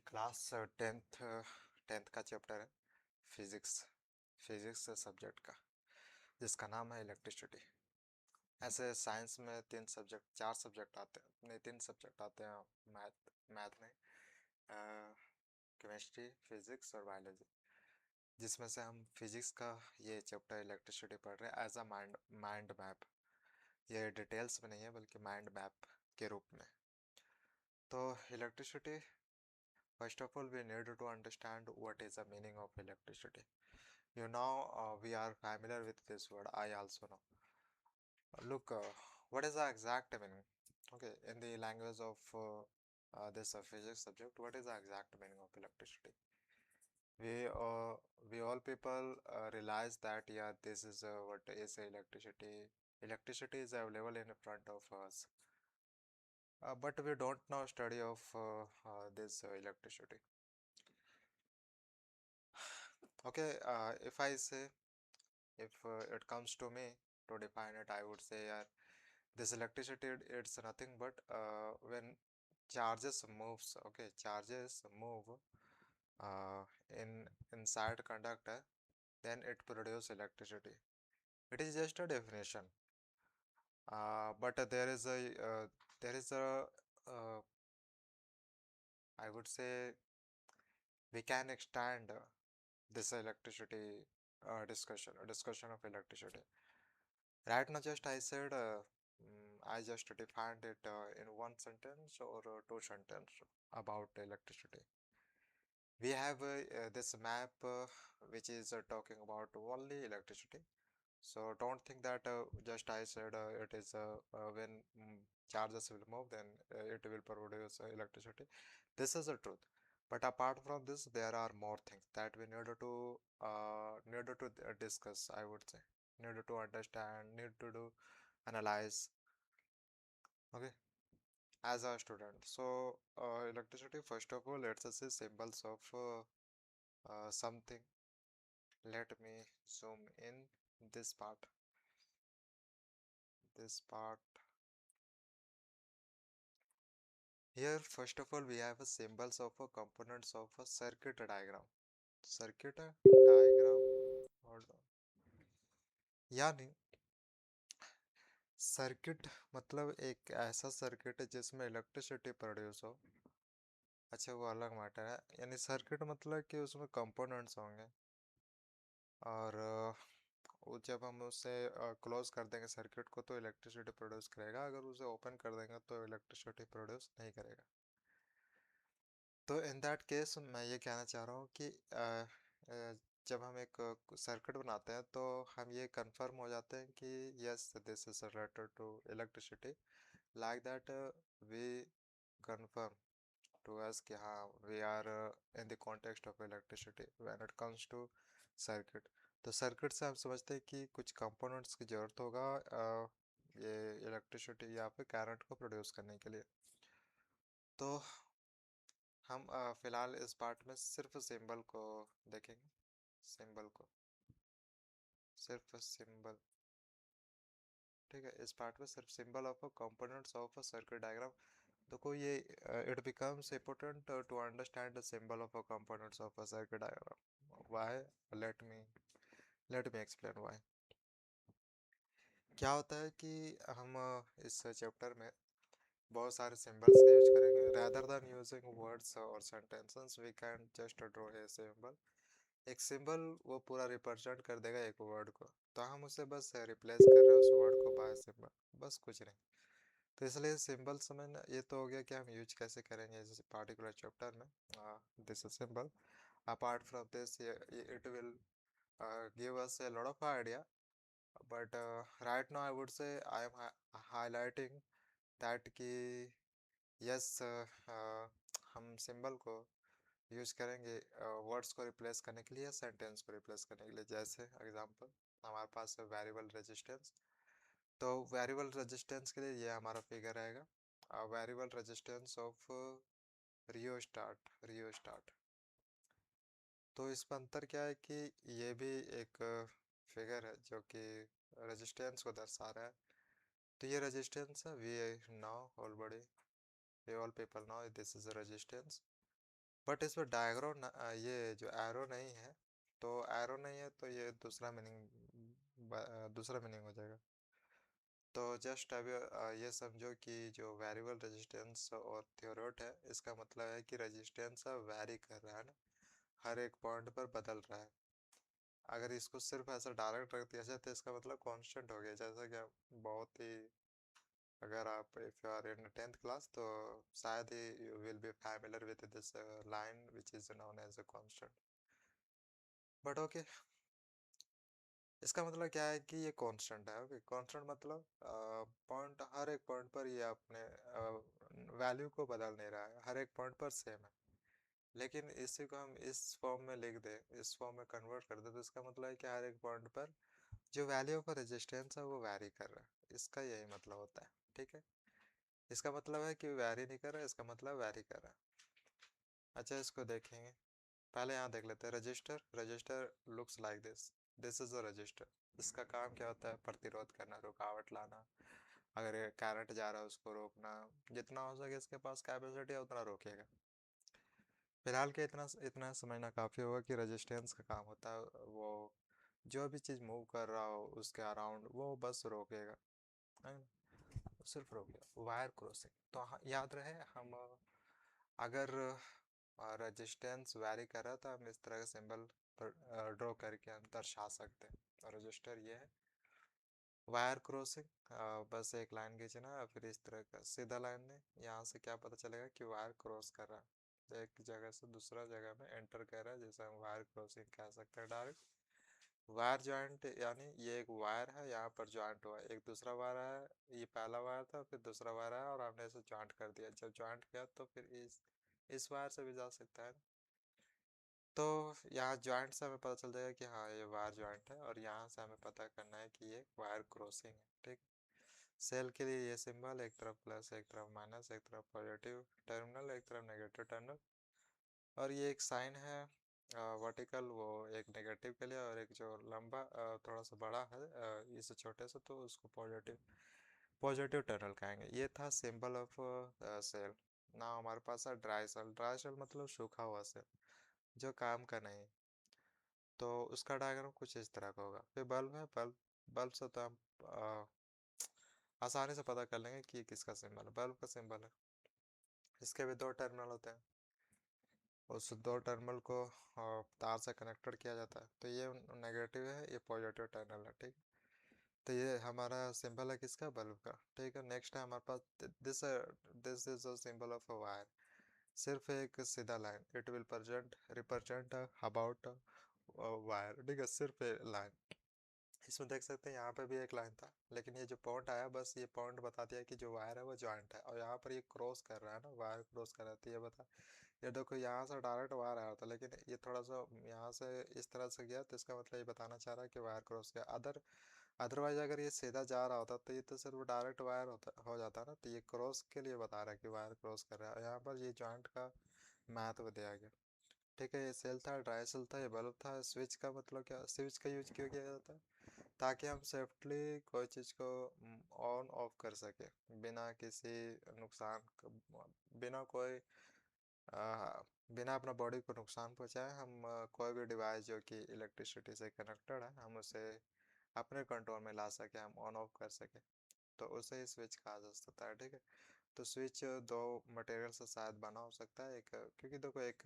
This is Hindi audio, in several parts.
क्लास टेंथ टेंथ का चैप्टर है फिजिक्स फिजिक्स सब्जेक्ट का, जिसका नाम है इलेक्ट्रिसिटी। ऐसे साइंस में चार सब्जेक्ट आते हैं, नहीं, तीन सब्जेक्ट आते हैं। मैथ मैथ नहीं, केमिस्ट्री, फिजिक्स और बायोलॉजी, जिसमें से हम फिजिक्स का ये चैप्टर इलेक्ट्रिसिटी पढ़ रहे हैं as a mind mind map. ये डिटेल्स में नहीं है बल्कि माइंड मैप के रूप में। तो electricity, first of all, we need to understand what is the meaning of electricity. We are familiar with this word. I also know. Look, what is the exact meaning? Okay, in the language of this physics subject, what is the exact meaning of electricity? We uh, we all people realize that yeah, this is what is electricity. Electricity is available in front of us, but we don't know study of this electricity. Okay, if I say, if it comes to me to define it, I would say this electricity, it's nothing but when charges moves. Okay, charges move uh, in inside conductor, then it produce electricity. It is just a definition, but there is a I would say we can extend this electricity discussion of electricity. Right now, just I said, I just defined it in one sentence or two sentence about electricity. We have this map which is talking about only electricity. So don't think that just I said it is when charges will move, then it will produce electricity. This is the truth. But apart from this, there are more things that we needed to discuss. I would say needed to understand, need to do analyze. Okay, as a student. So electricity. First of all, let's see symbols of something. Let me zoom in this part. This part. Here, first of all, we have a symbols of a components of a circuit diagram. Circuit diagram. Hold on. यानी सर्किट मतलब एक ऐसा सर्किट है जिसमें इलेक्ट्रिसिटी प्रोड्यूस हो। अच्छा, वो अलग मैटर है। यानी सर्किट मतलब कि उसमें कंपोनेंट्स होंगे, और वो जब हम उसे क्लोज कर देंगे सर्किट को तो इलेक्ट्रिसिटी प्रोड्यूस करेगा, अगर उसे ओपन कर देंगे तो इलेक्ट्रिसिटी प्रोड्यूस नहीं करेगा। तो इन दैट केस मैं ये कहना चाह रहा हूँ कि जब हम एक सर्किट बनाते हैं तो हम ये कंफर्म हो जाते हैं कि yes, this is related to electricity, like that we confirm to us कि हाँ, we are in the context of electricity when it comes to circuit. तो सर्किट से हम समझते हैं कि कुछ कंपोनेंट्स की ज़रूरत होगा ये इलेक्ट्रिसिटी या फिर करंट को प्रोड्यूस करने के लिए। तो हम फिलहाल इस पार्ट में सिर्फ सिंबल को देखेंगे। सिंबल को, सिर्फ सिंबल। ठीक है, इस पार्ट में सिर्फ symbol of components of circuit diagram. देखो ये it becomes important to understand the symbol of components of circuit diagram. Why? Let me explain why. क्या होता है कि हम इस चैप्टर में बहुत सारे सिंबल्स का यूज करेंगे। rather than using words or sentences, we can just draw a symbol। एक सिंबल वो पूरा रिप्रेजेंट कर देगा एक वर्ड को, तो हम उसे बस रिप्लेस कर रहे हैं उस वर्ड को बाय सिंबल, बस कुछ नहीं। तो इसलिए सिंबल समझ ना, ये तो हो गया कि हम यूज कैसे करेंगे इस पार्टिकुलर चैप्टर में this symbol. Apart from this it will give us a lot of idea, but right now I would say I am highlighting that कि yes, हम सिंबल को यूज करेंगे वर्ड्स को रिप्लेस करने के लिए या सेंटेंस को रिप्लेस करने के लिए। जैसे एग्जांपल, हमारे पास है वेरिएबल रेजिस्टेंस। तो वेरिएबल रेजिस्टेंस के लिए ये हमारा फिगर रहेगा, वेरिएबल रेजिस्टेंस ऑफ रियोस्टाट। तो इसमें अंतर क्या है कि ये भी एक फिगर है जो कि रेजिस्टेंस को दर्शा रहा है। तो ये रेजिस्टेंस है, we now already we all people now this is resistance. But इसमें डायग्राम ये जो एरो नहीं है, तो एरो नहीं है तो ये दूसरा मीनिंग हो जाएगा। तो जस्ट अब ये समझो कि जो वेरिएबल रेजिस्टेंस और थ्योरम है, इसका मतलब है कि रेजिस्टेंस वैरी कर रहा है ना, हर एक पॉइंट पर बदल रहा है। अगर इसको सिर्फ ऐसा डायरेक्ट रख दिया जाए तो इसका मतलब कांस्टेंट हो गया, जैसा कि बहुत ही, अगर आप if you are in 10th class तो शायद ही you will be familiar with this line which is known as a constant. But okay, इसका मतलब क्या है कि ये कांस्टेंट है। ओके, कांस्टेंट मतलब पॉइंट, हर एक पॉइंट पर ये अपने वैल्यू को बदल नहीं रहा है, हर एक पॉइंट पर सेम है। लेकिन इसी को हम इस फॉर्म में लिख दे, इस फॉर्म में कन्वर्ट कर दे, तो इसका मतलब है कि हर एक पॉइंट पर जो वैल्यू ऑफ रेजिस्टेंस है वो वैरी कर रहा है, इसका यही मतलब होता है। ठीक है, इसका मतलब है कि वैरी नहीं कर रहा है, इसका मतलब वैरी कर रहा है। अच्छा, इसको देखेंगे, पहले यहाँ देख लेते हैं। Register, register looks like this, this is a resistor. इसका काम क्या होता है? प्रतिरोध करना, रुकावट लाना, अगर ये करंट जा रहा है उसको रोकना, जितना हो सके इसके पास कैपेसिटी है उतना रोकेगा। फिलहाल के इतना इतना समझना काफ़ी होगा कि रेजिस्टेंस का काम होता है वो जो भी चीज़ मूव कर रहा हो उसके अराउंड वो बस रोकेगा, है ना? सिर्फ रोकेगा। वायर क्रॉसिंग तो याद रहे, हम अगर रेजिस्टेंस वैरी कर रहा है तो हम इस तरह का सिंबल ड्रॉ करके हम दर्शा सकते हैं। रजिस्टर ये है। वायर क्रॉसिंग बस एक लाइन खींचना, फिर इस तरह का सीधा लाइन में यहाँ से क्या पता चलेगा कि वायर क्रॉस कर रहा है, एक जगह से दूसरा जगह में एंटर कर रहा है, जैसे हम वायर क्रॉसिंग कह सकते हैं डायरेक्ट। वायर जॉइंट यानी ये एक वायर है, यहाँ पर जॉइंट हुआ, एक दूसरा वायर है, ये पहला वायर था फिर दूसरा वायर है और हमने इसे जॉइंट कर दिया। जब जॉइंट किया तो फिर इस वायर से भी जा सकता है। तो यहाँ जॉइंट से हमें पता चल जाएगा कि हाँ ये वायर जॉइंट है, और यहाँ से हमें पता करना है कि ये वायर क्रॉसिंग है। ठीक, सेल के लिए ये सिंबल, एक तरफ प्लस एक तरफ माइनस, एक तरफ पॉजिटिव टर्मिनल एक तरफ नेगेटिव टर्मिनल, और ये एक साइन है वर्टिकल, वो एक नेगेटिव के लिए, और एक जो लंबा थोड़ा सा बड़ा है इस छोटे से, तो उसको पॉजिटिव पॉजिटिव टर्मिनल कहेंगे। ये था सिंबल ऑफ सेल। ना हमारे पास है ड्राई सेल। ड्राई सेल मतलब सूखा हुआ सेल जो काम का नहीं, तो उसका डायग्राम कुछ इस तरह का होगा। फिर बल्ब है, बल्ब, बल्ब से तो हम अ, आसानी से पता कर लेंगे कि किसका सिंबल है। बल्ब का सिंबल है, इसके भी दो टर्मिनल होते हैं, उस दो टर्मिनल को तार से कनेक्टेड किया जाता है, तो ये नेगेटिव है, ये पॉजिटिव टर्मिनल है। ठीक, तो ये हमारा सिंबल है किसका? बल्ब का। ठीक है, नेक्स्ट है हमारे पास this this is a symbol of a wire. सिर्फ एक सीधा line, it will represent about wire. ठीक है, सिर्फ लाइन। इसमें देख सकते हैं यहाँ पे भी एक लाइन था, लेकिन ये जो पॉइंट आया बस ये पॉइंट बता दिया कि जो वायर है वो जॉइंट है, और यहाँ पर ये क्रॉस कर रहा है ना, वायर क्रॉस कर रहा है, तो ये बता, ये देखो यहाँ से डायरेक्ट वायर आया था, लेकिन ये थोड़ा सा यहाँ से इस तरह से गया, तो इसका मतलब ये बताना चाह रहा है कि वायर क्रॉस किया। अदरवाइज अगर ये सीधा जा रहा होता तो ये तो सिर्फ डायरेक्ट वायर होता हो जाता ना, तो ये क्रॉस के लिए बता रहा है कि वायर क्रॉस कर रहा है, यहाँ पर ये जॉइंट का महत्व दिया गया। ठीक है, ये सेल था, ड्राई सेल था, ये बल्ब था। स्विच का मतलब क्या, स्विच का यूज क्यों किया जाता है? ताकि हम सेफ्टली कोई चीज़ को ऑन ऑफ कर सके बिना किसी नुकसान बिना कोई आ, बिना अपना बॉडी को नुकसान पहुंचाए, हम कोई भी डिवाइस जो कि इलेक्ट्रिसिटी से कनेक्टेड है हम उसे अपने कंट्रोल में ला सके, हम ऑन ऑफ कर सके, तो उसे ही स्विच कहा जा सकता है। ठीक है, तो स्विच दो मटेरियल से शायद बना हो सकता है, एक क्योंकि देखो एक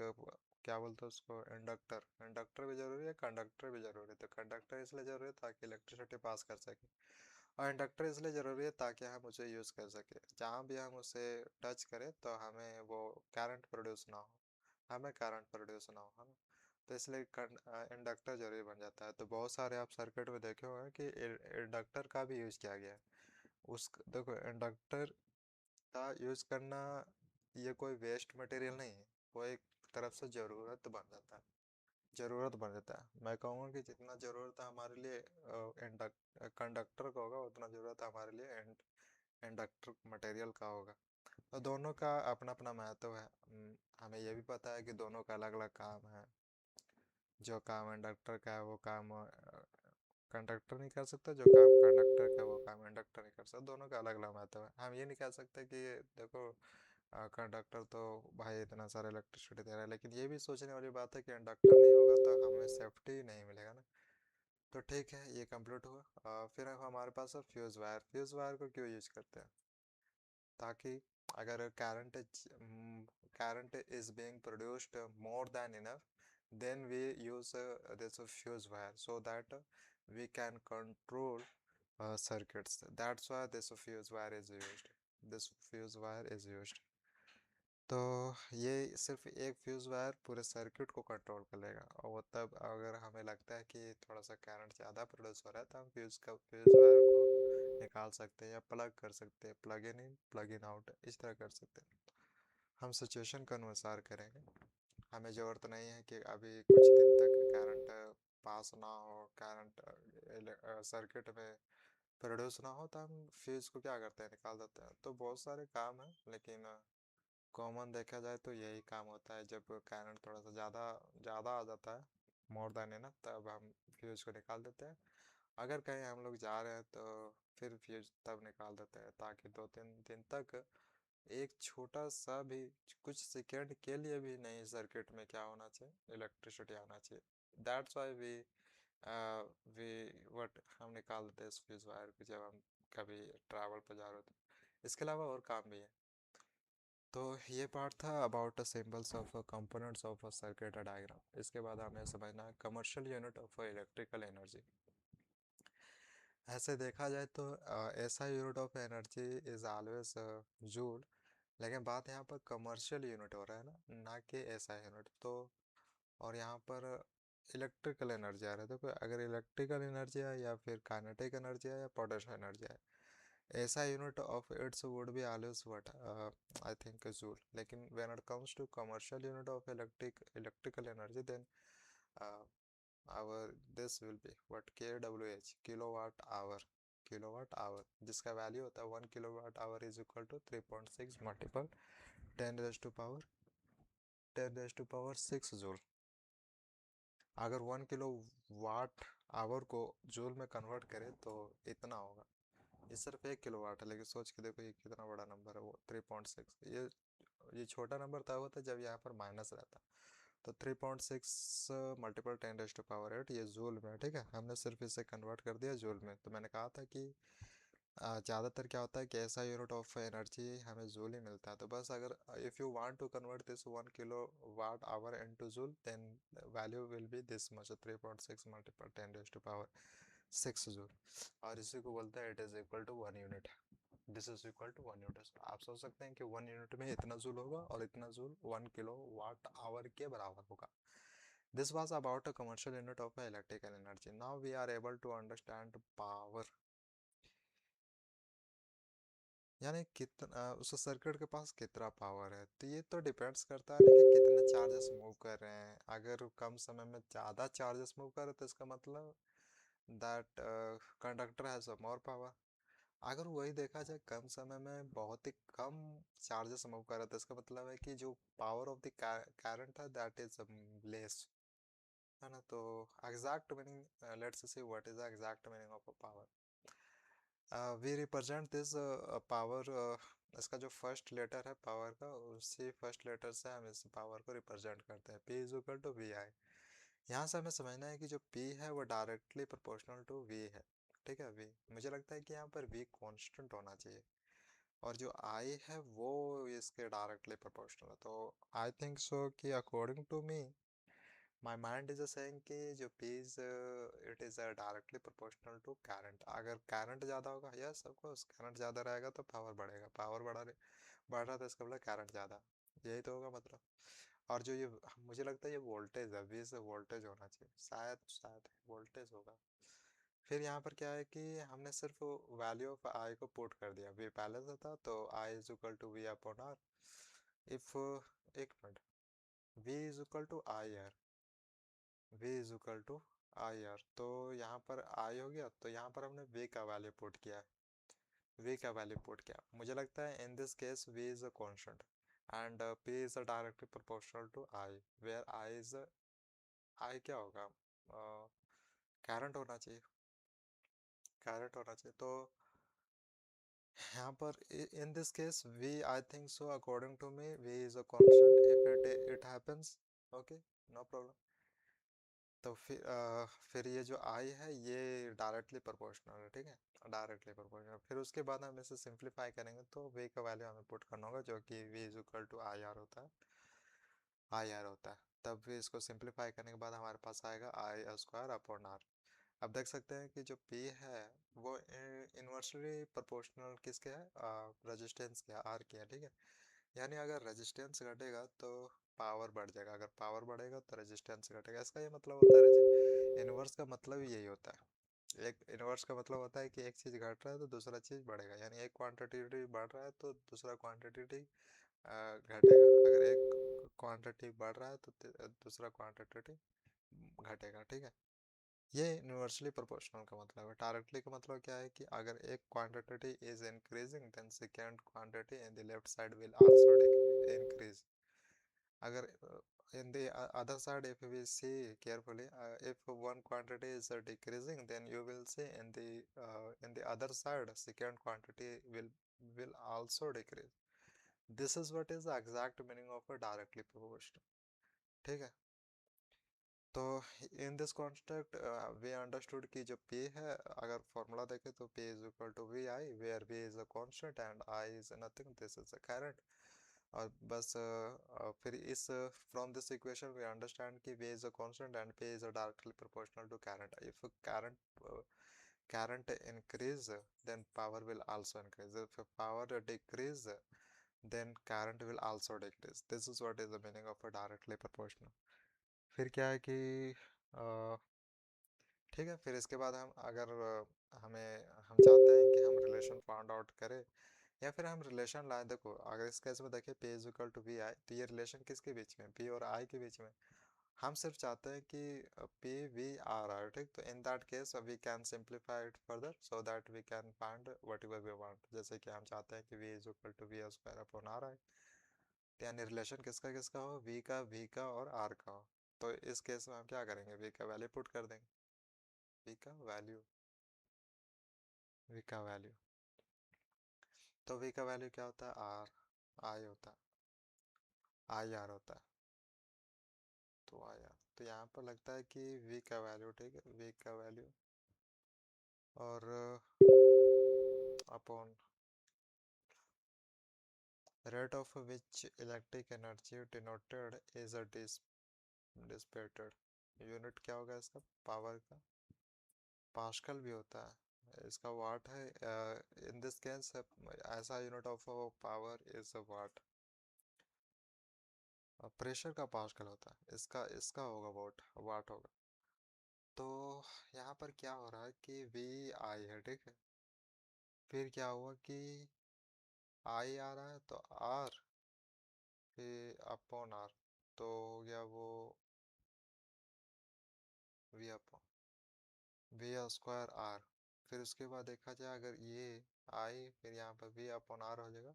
क्या बोलते हैं उसको, इंडक्टर, इंडक्टर भी जरूरी है, कंडक्टर भी जरूरी है। तो कंडक्टर इसलिए जरूरी है ताकि इलेक्ट्रिसिटी पास कर सके, और इंडक्टर इसलिए ज़रूरी है ताकि हम उसे यूज़ कर सकें, जहाँ भी हम उसे टच करें तो हमें वो करंट प्रोड्यूस ना हो, हमें करंट प्रोड्यूस ना हो, है ना? तो इसलिए इंडक्टर जरूरी बन जाता है। तो बहुत सारे आप सर्किट में देखे होंगे कि इंडक्टर का भी यूज़ किया गया है। उस देखो, इंडक्टर का यूज़ करना ये कोई वेस्ट मटेरियल नहीं है, वो एक तरफ से ज़रूरत बन जाता है, ज़रूरत बन जाता है। मैं कहूँगा कि जितना ज़रूरत है हमारे लिए कंडक्टर का होगा, उतना ज़रूरत हमारे लिए इंडक्टर मटेरियल का होगा। तो दोनों का अपना अपना महत्व है। हमें ये भी पता है कि दोनों का अलग अलग काम है। जो काम इंडक्टर का है वो काम कंडक्टर नहीं कर सकता, जो काम कंडक्टर का है वो काम इंडक्टर नहीं कर सकता। दोनों का अलग अलग महत्व है। हम ये नहीं कह सकते कि देखो कंडक्टर तो भाई इतना सारा इलेक्ट्रिसिटी दे रहा है, लेकिन ये भी सोचने वाली बात है कि कंडक्टर नहीं होगा तो हमें सेफ्टी नहीं मिलेगा ना। तो ठीक है, ये कंप्लीट हुआ। फिर हमारे पास है फ्यूज़ वायर। फ्यूज़ वायर को क्यों यूज करते हैं? ताकि अगर current is being produced more than enough, then we use this fuse wire so that we can control circuits. That's why this fuse wire is used. This fuse wire is used. तो ये सिर्फ एक फ्यूज़ वायर पूरे सर्किट को कंट्रोल कर लेगा, और वो तब अगर हमें लगता है कि थोड़ा सा करंट ज़्यादा प्रोड्यूस हो रहा है तो हम फ्यूज़ वायर को निकाल सकते हैं या प्लग कर सकते हैं, प्लग इन आउट इस तरह कर सकते हैं। हम सिचुएशन के अनुसार करेंगे। हमें ज़रूरत नहीं है कि अभी कुछ दिन तक करंट पास ना हो, करंट सर्किट में प्रोड्यूस ना हो, तो हम फ्यूज़ को क्या करते हैं, निकाल देते हैं। तो बहुत सारे काम हैं, लेकिन कॉमन देखा जाए तो यही काम होता है। जब करंट थोड़ा सा ज़्यादा ज़्यादा आ जाता है, मोर देन इनफ, तब हम फ्यूज़ को निकाल देते हैं। अगर कहीं हम लोग जा रहे हैं तो फिर फ्यूज़ तब निकाल देते हैं, ताकि 2-3 दिन तक एक छोटा सा भी, कुछ सेकेंड के लिए भी नहीं, सर्किट में क्या होना चाहिए, इलेक्ट्रिसिटी आना चाहिए। दैट्स वाई वी वट हम निकाल देते हैं इस फ्यूज़ वायर को जब हम कभी ट्रैवल पर जा रहे होते हैं। इसके अलावा और काम भी है। तो ये पार्ट था about symbols of components of circuit diagram. इसके बाद हमें समझना है commercial unit of electrical energy. ऐसे देखा जाए तो ऐसा unit of energy is always joule, लेकिन बात यहाँ पर कमर्शियल यूनिट हो रहा है ना, ना कि ऐसा यूनिट। तो और यहाँ पर इलेक्ट्रिकल एनर्जी आ रहा है, तो अगर इलेक्ट्रिकल एनर्जी है या फिर काइनेटिक एनर्जी है या पोटेंशियल एनर्जी है, ऐसा unit of its would be always what, I think joule. लेकिन when it comes to commercial unit of electrical energy, then our this will be what, kWh, kilowatt hour, जिसका वैल्यू होता है 1 kilowatt hour is equal to 3.6 multiple 10 raise to power 6 joule. अगर 1 किलोवाट आवर को जूल में कन्वर्ट करें तो इतना होगा। ये सिर्फ 1 किलोवाट है, लेकिन सोच के देखो ये कितना बड़ा नंबर है, वो 3.6। ये छोटा नंबर तब होता है जब यहाँ पर माइनस रहता है। तो 3.6 मल्टीपल 10 रेज टू पावर 8, ये जूल में है, ठीक है। हमने सिर्फ इसे कन्वर्ट कर दिया जूल में। तो मैंने कहा था कि ज़्यादातर क्या होता है कि ऐसा यूनिट ऑफ एनर्जी हमें जूल ही मिलता है। तो बस अगर if you want to convert this 1 kilowatt hour into joule, then value will be this much, 3.6 multiple 10 raise to power 6 joule. और इसी को बोलते हैं it is equal to 1 unit. This is equal to 1 unit. आप सोच सकते हैं कि 1 यूनिट में इतना जूल होगा और इतना जूल 1 किलोवाट आवर के बराबर होगा। This was about a commercial unit of electrical energy. Now we are able to understand power, यानी कितना उस सर्किट के पास कितना पावर है। तो ये तो डिपेंड्स करता है ना कि कितने चार्जेस मूव कर रहे हैं। अगर कम समय में ज़्यादा चार्जेस मूव कर रहे हैं तो इसका मतलब that conductor has more power. अगर वही देखा जाए कम समय में बहुत ही कम चार्जेस मूव कर रहा है, तो इसका मतलब है कि जो पावर ऑफ द करंट है दैट इज लेस, है ना। तो exact meaning, let's see what is the exact meaning of a power. We represent this power, इसका जो फर्स्ट लेटर है पावर का, उसी फर्स्ट लेटर से हम इस पावर को रिप्रेजेंट करते हैं। P is equal to V I. यहाँ से हमें समझना है कि जो P है वो डायरेक्टली प्रोपोर्शनल टू V है, ठीक है। V, मुझे लगता है कि यहाँ पर V कांस्टेंट होना चाहिए, और जो I है वो इसके डायरेक्टली प्रोपोर्शनल है। तो आई थिंक सो कि according to me, my mind is saying कि जो P is it is directly proportional to current. अगर करंट ज़्यादा होगा, यस ऑफ कोर्स करंट ज़्यादा रहेगा तो पावर बढ़ेगा, पावर बढ़ रहा था इसका मतलब करंट ज़्यादा, यही तो होगा मतलब। और जो ये मुझे लगता है ये वोल्टेज है, V से वोल्टेज होना चाहिए, शायद वोल्टेज होगा। फिर यहाँ पर क्या है कि हमने सिर्फ वैल्यू ऑफ आई को पुट कर दिया। V पहले से था तो I is equal to V upon R. If एक minute, V is equal to I R, V is equal to I R. तो यहाँ पर आई हो गया, तो यहाँ पर हमने V का वैल्यू पुट किया, V का वैल्यू पुट किया। मुझे लगता है in this case V is a constant and P is directly proportional to I, where I क्या होगा, करंट होना चाहिए, करंट होना चाहिए। तो यहाँ पर in this case v, I think so, according to me v is a constant if it happens, okay, no problem. तो फिर ये जो i है ये डायरेक्टली प्रोपोर्शनल है, ठीक है, डायरेक्टली प्रोपोर्शनल। फिर उसके बाद हम इसे सिंप्लीफाई करेंगे तो v का वैल्यू हमें पुट करना होगा जो कि v is equal to I R होता है, आई आर होता है। तब भी इसको सिंप्लीफाई करने के बाद हमारे पास आएगा आई स्क्वायर अपॉन आर। अब देख सकते हैं कि जो P है वो इन्वर्सली प्रोपोर्शनल किसके है, रेजिस्टेंस के, R के है, ठीक है। यानी अगर रेजिस्टेंस घटेगा तो पावर बढ़ जाएगा, अगर पावर बढ़ेगा तो रेजिस्टेंस घटेगा। इसका ये मतलब होता है, इन्वर्स का मतलब ही यही होता है। एक इन्वर्स का मतलब होता है कि एक चीज़ घट रहा है तो दूसरा चीज़ बढ़ेगा, यानी एक क्वांटिटी बढ़ रहा है तो दूसरा क्वांटिटी घटेगा, अगर एक क्वांटिटी बढ़ रहा है तो दूसरा क्वांटिटी घटेगा, ठीक है। ये यूनिवर्सली प्रोपोर्शनल का मतलब है। डायरेक्टली का मतलब क्या है कि अगर एक quantity is increasing then second quantity in the left side will also increase. अगर in the other side if we see carefully, if one quantity is decreasing then you will see in the other side second quantity will also decrease. This is what is the exact meaning of a directly proportional, ठीक है। तो in this construct we understood कि जो p है, अगर फॉर्मूला देखें तो p is equal to V I where v is a constant and i is nothing, this is a current. और बस फिर इस from this equation we understand कि v is a constant and p is directly proportional to current. If current increase then power will also increase, if power decrease then current will also decrease. This is what is the meaning of a directly proportional। फिर क्या है कि ठीक है, फिर इसके बाद हम अगर हम चाहते हैं कि हम रिलेशन फाइंड आउट करें या फिर हम रिलेशन लाएं। देखो अगर इस केस में देखिए p is equal to V I, तो ये रिलेशन किसके बीच में, p और i के बीच में। हम सिर्फ चाहते हैं कि p v r है, ठीक। तो in that case we can simplify it further so that we can find whatever we want. जैसे कि हम चाहते हैं कि v is equal to V square upon R है, यानी रिलेशन किसका किसका हो, v का और r का हो। तो इस केस में हम क्या करेंगे, v का वैल्यू पुट कर देंगे, v का वैल्यू v का वैल्यू तो v का वैल्यू क्या होता है, r i होता है, आई आर होता है। तो आई आर, तो यहाँ पर लगता है कि v का वैल्यू, ठीक है, v का वैल्यू और upon rate of which electric energy denoted is a dissipated. Unit क्या होगा इसका, पावर का, पास्कल भी होता है, इसका वाट है। इन दिस केस ऐसा unit of power is a watt. Pressure का पास्कल होता है, इसका इसका होगा वाट, वाट होगा। तो यहाँ पर क्या हो रहा है कि वी आई है, ठीक है। फिर क्या हुआ कि आई आ रहा है तो आर फिर अपॉन आर, तो हो गया वो V upon V square R. फिर उसके बाद देखा जाए अगर ये आई फिर यहाँ पर वी अपॉन आर हो जाएगा,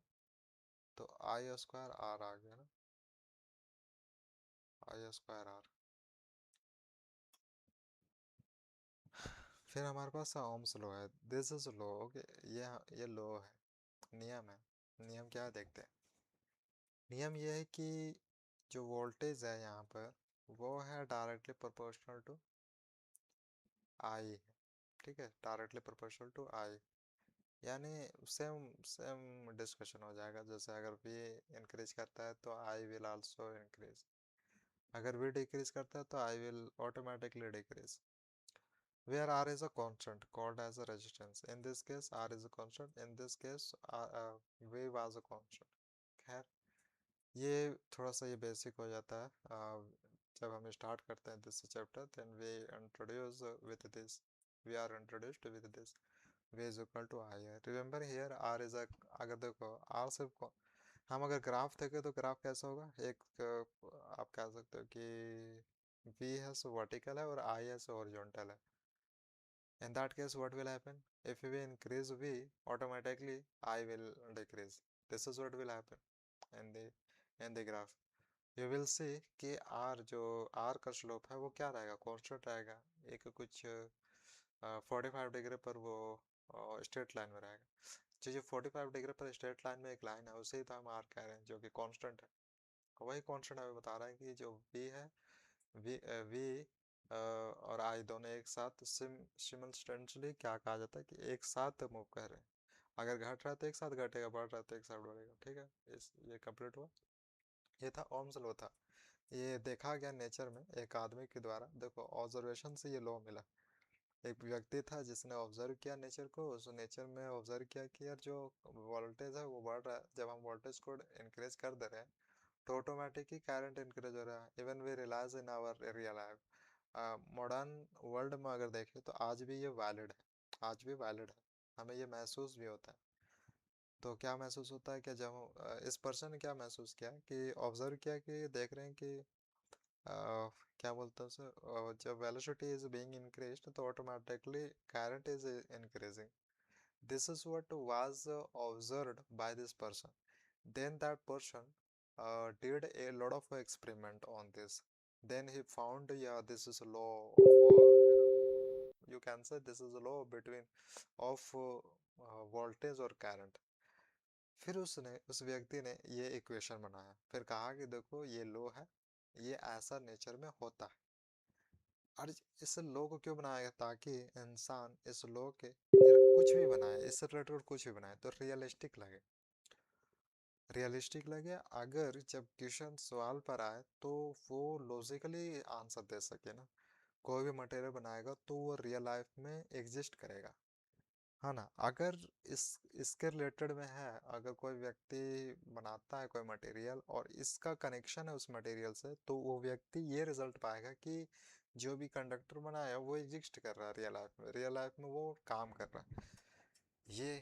तो आई स्क्वायर आर आ गया ना, आई स्क्वायर आर। फिर हमारे पास ओम्स लॉ है, दिस इज लॉ, ओके। ये लॉ है, नियम है। नियम क्या है देखते हैं। नियम ये है कि जो वोल्टेज है यहाँ पर वो है डायरेक्टली प्रोपोर्शनल टू आई, ठीक है, डायरेक्टली प्रोपोर्शनल टू आई। यानी सेम सेम डिस्कशन हो जाएगा, जैसे अगर v इंक्रीज करता है तो i विल आल्सो इंक्रीज, अगर v डिक्रीज करता है तो i will automatically decrease. where r is a constant called as a resistance, in this case r is a constant, in this case v was a constant। खैर ये थोड़ा सा ये बेसिक हो जाता है जब हम स्टार्ट करते हैं this chapter, then we introduce with this, we are introduced with this v is equal to i है। Remember here r is a, अगर देखो r सिर्फ हम अगर ग्राफ देखें तो ग्राफ कैसा होगा, एक आप कह सकते हो कि v है सो वर्टिकल है और i है सो हॉरिजॉन्टल है। in that case what will happen, if we increase v automatically I will decrease, this is what will happen in the graph। you will see कि r जो r का स्लोप है वो क्या रहेगा, कांस्टेंट रहेगा, एक कुछ 45 डिग्री पर वो स्ट्रेट लाइन में रहेगा। जो 45 डिग्री पर स्ट्रेट लाइन में एक लाइन है, उसे ही तो हम आर कह रहे हैं, जो कि कांस्टेंट है। वही कांस्टेंट हमें बता रहा है कि जो v है, v और I दोनों एक साथ सिमल्टेनियसली क्या कहा जाता है कि एक साथ मूव कर रहे हैं। अगर घट रहा है तो एक साथ घटेगा, बढ़ रहा है तो एक साथ बढ़ेगा। ठीक है, इस ये कंप्लीट हुआ। ये था ओम्स लॉ था। ये देखा गया नेचर में एक आदमी के द्वारा। देखो ऑब्जर्वेशन से ये लॉ मिला। एक व्यक्ति था जिसने ऑब्जर्व किया नेचर को। उस नेचर में ऑब्जर्व किया कि यार जो वोल्टेज है वो बढ़ रहा है। जब हम वोल्टेज को इंक्रीज कर दे रहे हैं तो ऑटोमेटिक ही करंट इंक्रीज हो रहा है। Even we realize in our real life, modern world में अगर देखें तो आज भी ये वैलिड है, आज भी वैलिड है। हमें ये महसूस भी होता है। तो क्या महसूस होता है कि जब इस पर्सन ने क्या महसूस किया कि ऑब्जर्व किया कि देख रहे हैं कि क्या बोलते हैं उसे, जब वेलोसिटी इज बीइंग इंक्रीज्ड तो automatically current is increasing. This is what was observed by this person. then that person did a lot of experiment on this. Then he found, yeah, this is a law of, you can say this is a law between of voltage और current. फिर उसने, उस व्यक्ति ने ये इक्वेशन बनाया, फिर कहा कि देखो ये लो है, ये ऐसा नेचर में होता है। और इस लो को क्यों बनाया गया, ताकि इंसान इस लो के कुछ भी बनाए, इससे रिलेटेड कुछ भी बनाए तो रियलिस्टिक लगे। रियलिस्टिक लगे, अगर जब क्वेश्चन सवाल पर आए तो वो लॉजिकली आंसर दे सके ना। कोई भी मटेरियल बनाएगा तो वो रियल लाइफ में एग्जिस्ट करेगा, है ना। अगर इसके रिलेटेड में है, अगर कोई व्यक्ति बनाता है कोई मटेरियल और इसका कनेक्शन है उस मटेरियल से, तो वो व्यक्ति ये रिजल्ट पाएगा कि जो भी कंडक्टर बनाया वो एग्जिस्ट कर रहा है रियल लाइफ में, रियल लाइफ में वो काम कर रहा है। ये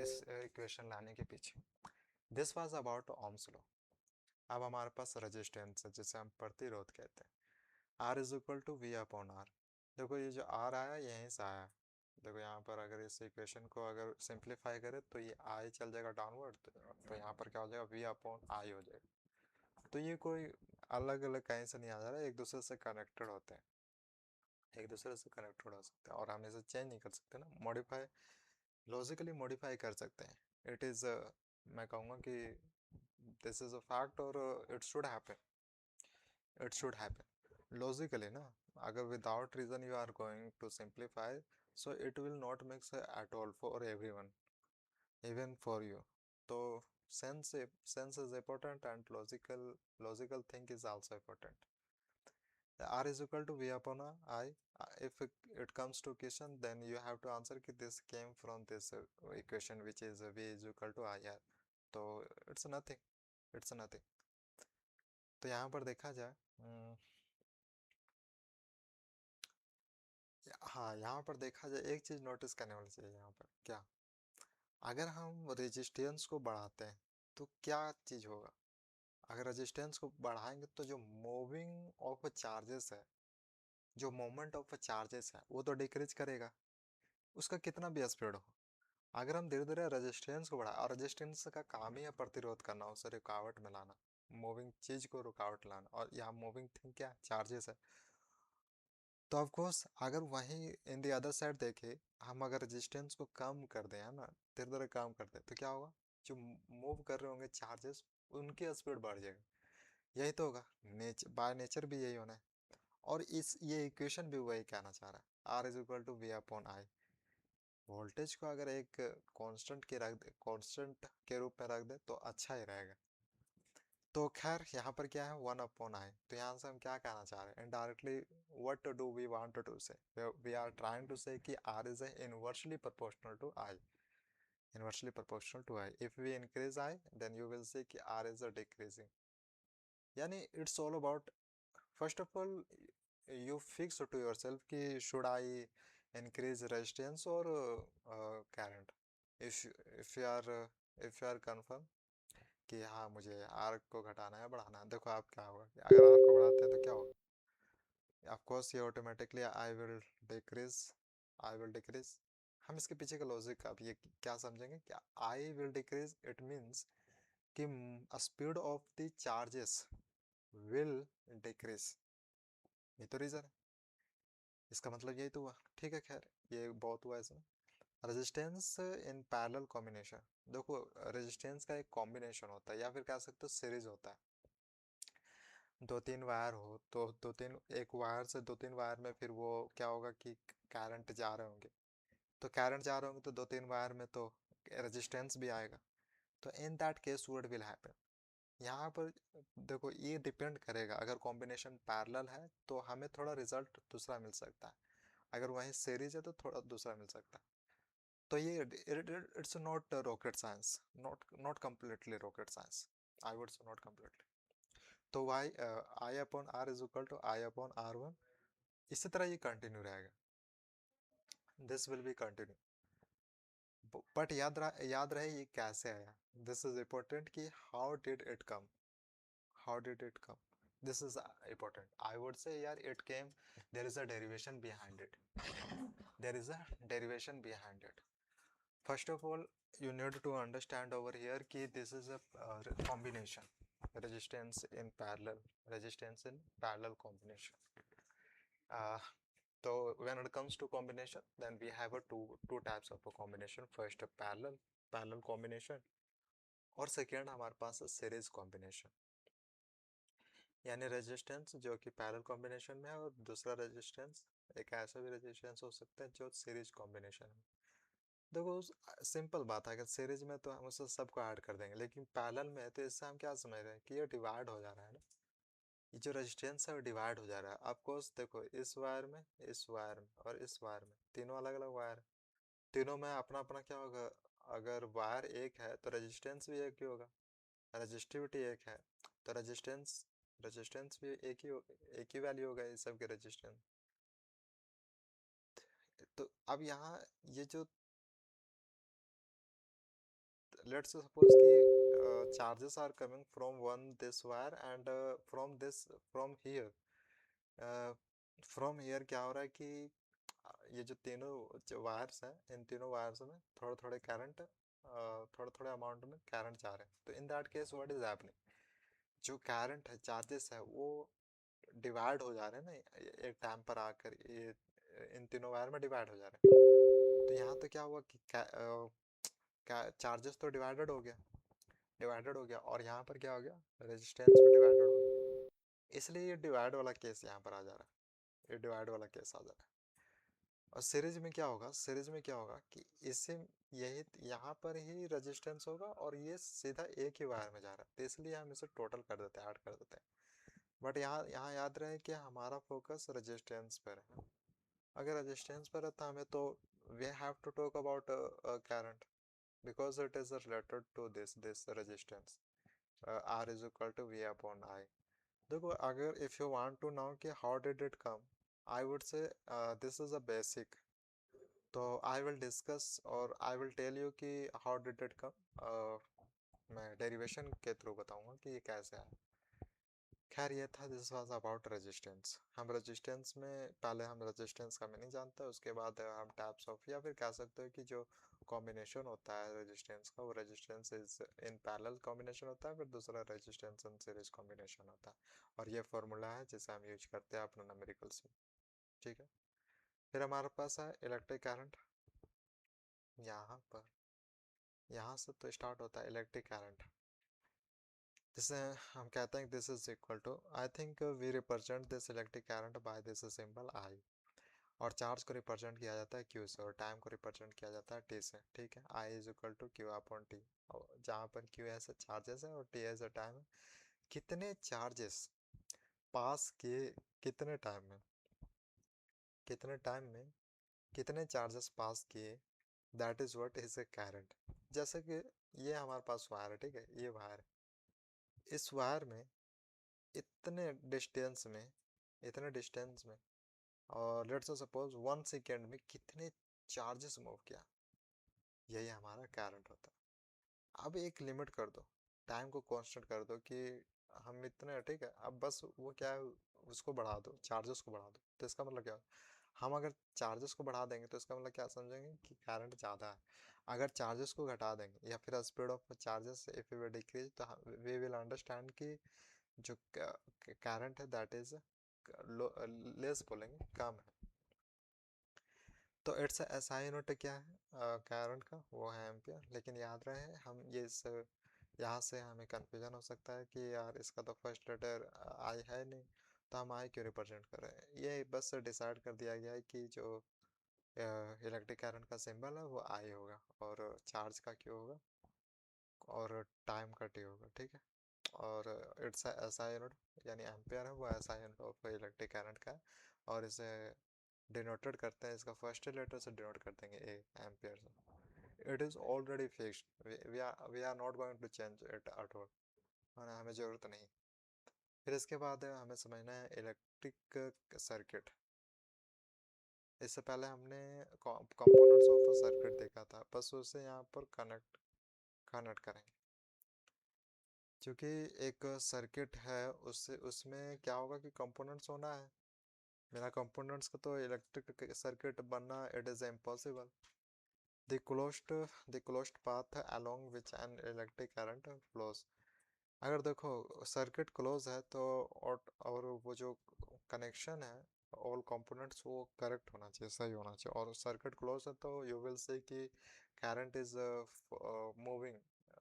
इस इक्वेशन लाने के पीछे, this was about ohms law। अब हमारे पास रेजिस्टेंस है जिसे हम प्रतिरोध कहते हैं। R is equal to V upon R. देखो ये जो R आया यहीं से आया। देखो यहाँ पर अगर इस इक्वेशन को अगर सिंप्लीफाई करें तो ये I चल जाएगा डाउनवर्ड, तो यहाँ पर क्या हो जाएगा, V अपॉन I हो जाएगा। तो ये कोई अलग अलग कहीं से नहीं आ जा रहा है, एक दूसरे से कनेक्टेड होते हैं, एक दूसरे से कनेक्टेड हो सकते हैं, और हम इसे चेंज नहीं कर सकते ना, मॉडिफाई, लॉजिकली मॉडिफाई कर सकते हैं। इट इज़, मैं कहूँगा कि दिस इज अ फैक्ट, और इट शुड हैपन लॉजिकली ना। अगर without reason you are going to simplify, so it will not make at all for everyone, even for you. तो sense is important and logical thing is also important. R is equal to V upon I. If it comes to question, then you have to answer कि this came from this equation which is V is equal to IR. तो it's nothing, it's nothing। तो यहाँ पर देखा जाए, हाँ यहाँ पर देखा जाए एक चीज नोटिस करने वाली चाहिए यहाँ पर, क्या, अगर हम रेजिस्टेंस को बढ़ाते हैं तो क्या चीज होगा। अगर रेजिस्टेंस को बढ़ाएंगे तो जो मूविंग ऑफ चार्जेस है, जो मोमेंट ऑफ चार्जेस है वो तो डिक्रीज करेगा, उसका कितना भी स्पीड हो। अगर हम धीरे धीरे रेजिस्टेंस को बढ़ाए, और रेजिस्टेंस का काम ही है प्रतिरोध करना, उसे रुकावट में लाना, मूविंग चीज को रुकावट लाना, और यहाँ मूविंग थिंग क्या, चार्जेस है। तो ऑफ कोर्स अगर वहीं इन द अदर साइड देखे, हम अगर रेजिस्टेंस को कम कर दें, है ना, धीरे धीरे कम कर दें, तो क्या होगा, जो मूव कर रहे होंगे चार्जेस, उनकी स्पीड बढ़ जाएगी। यही तो होगा, बाय नेचर भी यही होना है। और इस ये इक्वेशन भी वही कहना चाह रहा है, R is equal to V upon I. Voltage को अगर एक कांस्टेंट के रख दे, कांस्टेंट के रूप में रख दे तो अच्छा ही रहेगा। तो खैर यहाँ पर क्या है, वन अपॉन आई। तो यहाँ से हम क्या कहना चाह रहे हैं indirectly, what do we want to say, we are trying to say कि R is inversely proportional to I, inversely proportional to I. If we increase I then you will say कि आर इज डिक्रीजिंग। यानी it's all about, first of all you fix to yourself कि should I increase resistance or current। if if you are if you are confirm कि हाँ मुझे R को घटाना है बढ़ाना है, देखो आप क्या होगा कि अगर R को बढ़ाते हैं तो क्या होगा, ऑफ कोर्स ये ऑटोमेटिकली I will decrease। हम इसके पीछे का लॉजिक अब ये क्या समझेंगे कि I will decrease, it means कि speed of the charges will decrease. ये तो रीजन है, इसका मतलब यही तो हुआ। ठीक है, खैर ये बहुत हुआ इसमें। रेजिस्टेंस इन पैरेलल कॉम्बिनेशन, देखो रेजिस्टेंस का एक कॉम्बिनेशन होता है या फिर कह सकते हो सीरीज होता है। दो तीन वायर हो तो दो तीन, एक वायर से दो तीन वायर में फिर वो क्या होगा कि करंट जा रहे होंगे, तो करंट जा रहे होंगे तो दो तीन वायर में तो रेजिस्टेंस भी आएगा। तो in that case what will happen, यहाँ पर देखो ये डिपेंड करेगा, अगर कॉम्बिनेशन पैरेलल है तो हमें थोड़ा रिजल्ट दूसरा मिल सकता है, अगर वहीं सीरीज है तो थोड़ा दूसरा मिल सकता है। तो ये it's not rocket science, not completely rocket science, I would say not completely. तो why I upon R is equal to I upon R one, इसी तरह ये कंटिन्यू रहेगा, this will be continue. But याद रहे ये कैसे आया, दिस इज इम्पोर्टेंट कि how did it come, how did it come, this is important, I would say yaar it came, there is a derivation behind it, there is a derivation behind it. First of all, you need to understand over here ki this is a combination, resistance in parallel, resistance in parallel combination. uh, so when it comes to combination, then we have a two types of a combination, first a parallel combination, और सेकेंड हमारे पास है सीरीज कॉम्बिनेशन, यानी रेजिस्टेंस जो कि पैरेलल कॉम्बिनेशन में है, और दूसरा रेजिस्टेंस एक ऐसा भी रेजिस्टेंस हो सकता है जो सीरीज कॉम्बिनेशन में। देखो सिंपल बात है, अगर सीरीज में तो हम उसे सबको ऐड कर देंगे, लेकिन पैरेलल में है तो इससे हम क्या समझ रहे हैं कि ये डिवाइड हो जा रहा है ना, ये जो रेजिस्टेंस है वो डिवाइड हो जा रहा है। ऑफकोर्स देखो इस वायर में, इस वायर में और इस वायर में, तीनों अलग अलग वायर, तीनों में अपना अपना क्या होगा, अगर वायर एक है तो रेजिस्टेंस भी एक ही होगा, रजिस्टिविटी एक है तो रेजिस्टेंस रेजिस्टेंस भी एक ही वैल्यू होगा इस सब के रेजिस्टेंस। तो अब यहाँ ये जो, लेट्स सपोज कि charges are coming from one this wire and from this, from here, from here क्या हो रहा है कि ये जो तीनों जो वायर्स हैं, इन तीनों वायर्स में थोड़े थोड़े करंट, थोड़े थोड़े अमाउंट में करंट जा रहे हैं, तो in that case what is happening, जो करंट है, चार्जेस है, वो डिवाइड हो जा रहे हैं ना, एक टाइम पर आकर ये इन तीनों वायर में डिवाइड हो जा रहे हैं। तो यहाँ तो क्या हुआ कि चार्जेस तो डिवाइडेड हो गया, और यहाँ पर क्या हो गया, रेजिस्टेंस भी डिवाइडेड हो गया, इसलिए ये डिवाइड वाला केस यहाँ पर आ जा रहा है, ये डिवाइड वाला केस आ जा रहा है। और सीरीज में क्या होगा, सीरीज में क्या होगा कि इससे यही यहाँ पर ही रेजिस्टेंस होगा और ये सीधा एक ही वायर में जा रहा है, तो इसलिए हम इसे टोटल कर देते हैं, ऐड कर देते हैं। बट यहाँ यहाँ याद रहे कि हमारा फोकस रेजिस्टेंस पर है, अगर रेजिस्टेंस पर है तो हमें तो we have to talk about current, because it is related to this resistance, R is equal to V upon I। देखो अगर if you want to know कि how did it come, I would say this is a basic, तो I will discuss और I will tell you कि how did it come, मैं डेरिवेशन के थ्रू बताऊंगा कि ये कैसे है। खैर ये था, दिस वाज अबाउट रेजिस्टेंस। हम रेजिस्टेंस में पहले हम रेजिस्टेंस का मीनिंग जानते हैं, उसके बाद हम टाइप्स ऑफ, या फिर कह सकते हो कि जो कॉम्बिनेशन होता है रेजिस्टेंस का, वो resistance is in parallel combination होता है, फिर दूसरा रेजिस्टेंस इन सीरीज कॉम्बिनेशन होता है, और ये फार्मूला है जिसे हम यूज करते हैं अपने न्यूमेरिकल्स में। ठीक है, फिर हमारे पास है इलेक्ट्रिक करंट, यहाँ पर, यहाँ से तो स्टार्ट होता है इलेक्ट्रिक करंट, जिसे हम कहते हैं this is equal to, I think we represent this electric current by this symbol I, और चार्ज को रिप्रेजेंट किया जाता है क्यू से, और टाइम को रिप्रेजेंट किया जाता है टी से। ठीक है, I is equal to Q upon T, जहाँ पर क्यू ऐसे चार्जेस है और टी ऐसे टाइम है, कितने चार्जेस पास किए, कितने टाइम में, कितने टाइम में कितने चार्जेस पास किए, that is what is a current. जैसे कि ये हमारे पास वायर है, ठीक है, ये वायर है, इस वायर में इतने डिस्टेंस में, इतने डिस्टेंस में, और लेट्स सपोज 1 सेकेंड में कितने चार्जेस मूव किया, यही हमारा करंट होता है। अब एक लिमिट कर दो, टाइम को कांस्टेंट कर दो कि हम इतने, ठीक है, अब बस वो क्या है, उसको बढ़ा दो, चार्जेस को बढ़ा दो, तो इसका मतलब क्या, हम अगर चार्जेस को बढ़ा देंगे तो इसका मतलब क्या समझेंगे कि करंट ज़्यादा है, अगर चार्जेस को घटा देंगे या फिर speed of charges if we decrease, तो वी विल अंडरस्टैंड कि जो करंट है दैट इज लेस, बोलेंगे कम है। तो इट्स एसआई यूनिट क्या है करंट का, वो है एम्पियर। लेकिन याद रहे हम ये इस यहाँ से हमें कंफ्यूजन हो सकता है कि यार इसका तो फर्स्ट लेटर आई है नहीं, तो हम आई क्यों रिप्रेजेंट कर रहे हैं। ये बस डिसाइड कर दिया गया है कि जो इलेक्ट्रिक करंट का सिंबल है वो आई होगा, और चार्ज का क्यों होगा, और टाइम का टी होगा, ठीक है। और इट्स ऐसा यूनिट यानी एम्पियर है, वो ऐसा यूनिट ऑफ इलेक्ट्रिक करंट का है। और इसे डिनोटेड करते हैं, इसका फर्स्ट लेटर से डिनोट कर देंगे ए एम्पियर से। It is already fixed, we are not going to change it at all, है, हमें ज़रूरत नहीं। फिर इसके बाद हमें समझना है इलेक्ट्रिक सर्किट। इससे पहले हमने कंपोनेंट्स ऑफ सर्किट देखा था, बस उसे यहाँ पर कनेक्ट कनेक्ट करेंगे। क्योंकि एक सर्किट है, उससे उसमें क्या होगा कि कंपोनेंट्स होना है। बिना कंपोनेंट्स का तो इलेक्ट्रिक सर्किट बनना it is impossible. The closed the closed path along which an electric current flows। अगर देखो सर्किट क्लोज है तो और वो जो कनेक्शन है ऑल कंपोनेंट्स वो करेक्ट होना चाहिए, सही होना चाहिए। और सर्किट क्लोज है तो यू विल से कि करंट इज मूविंग,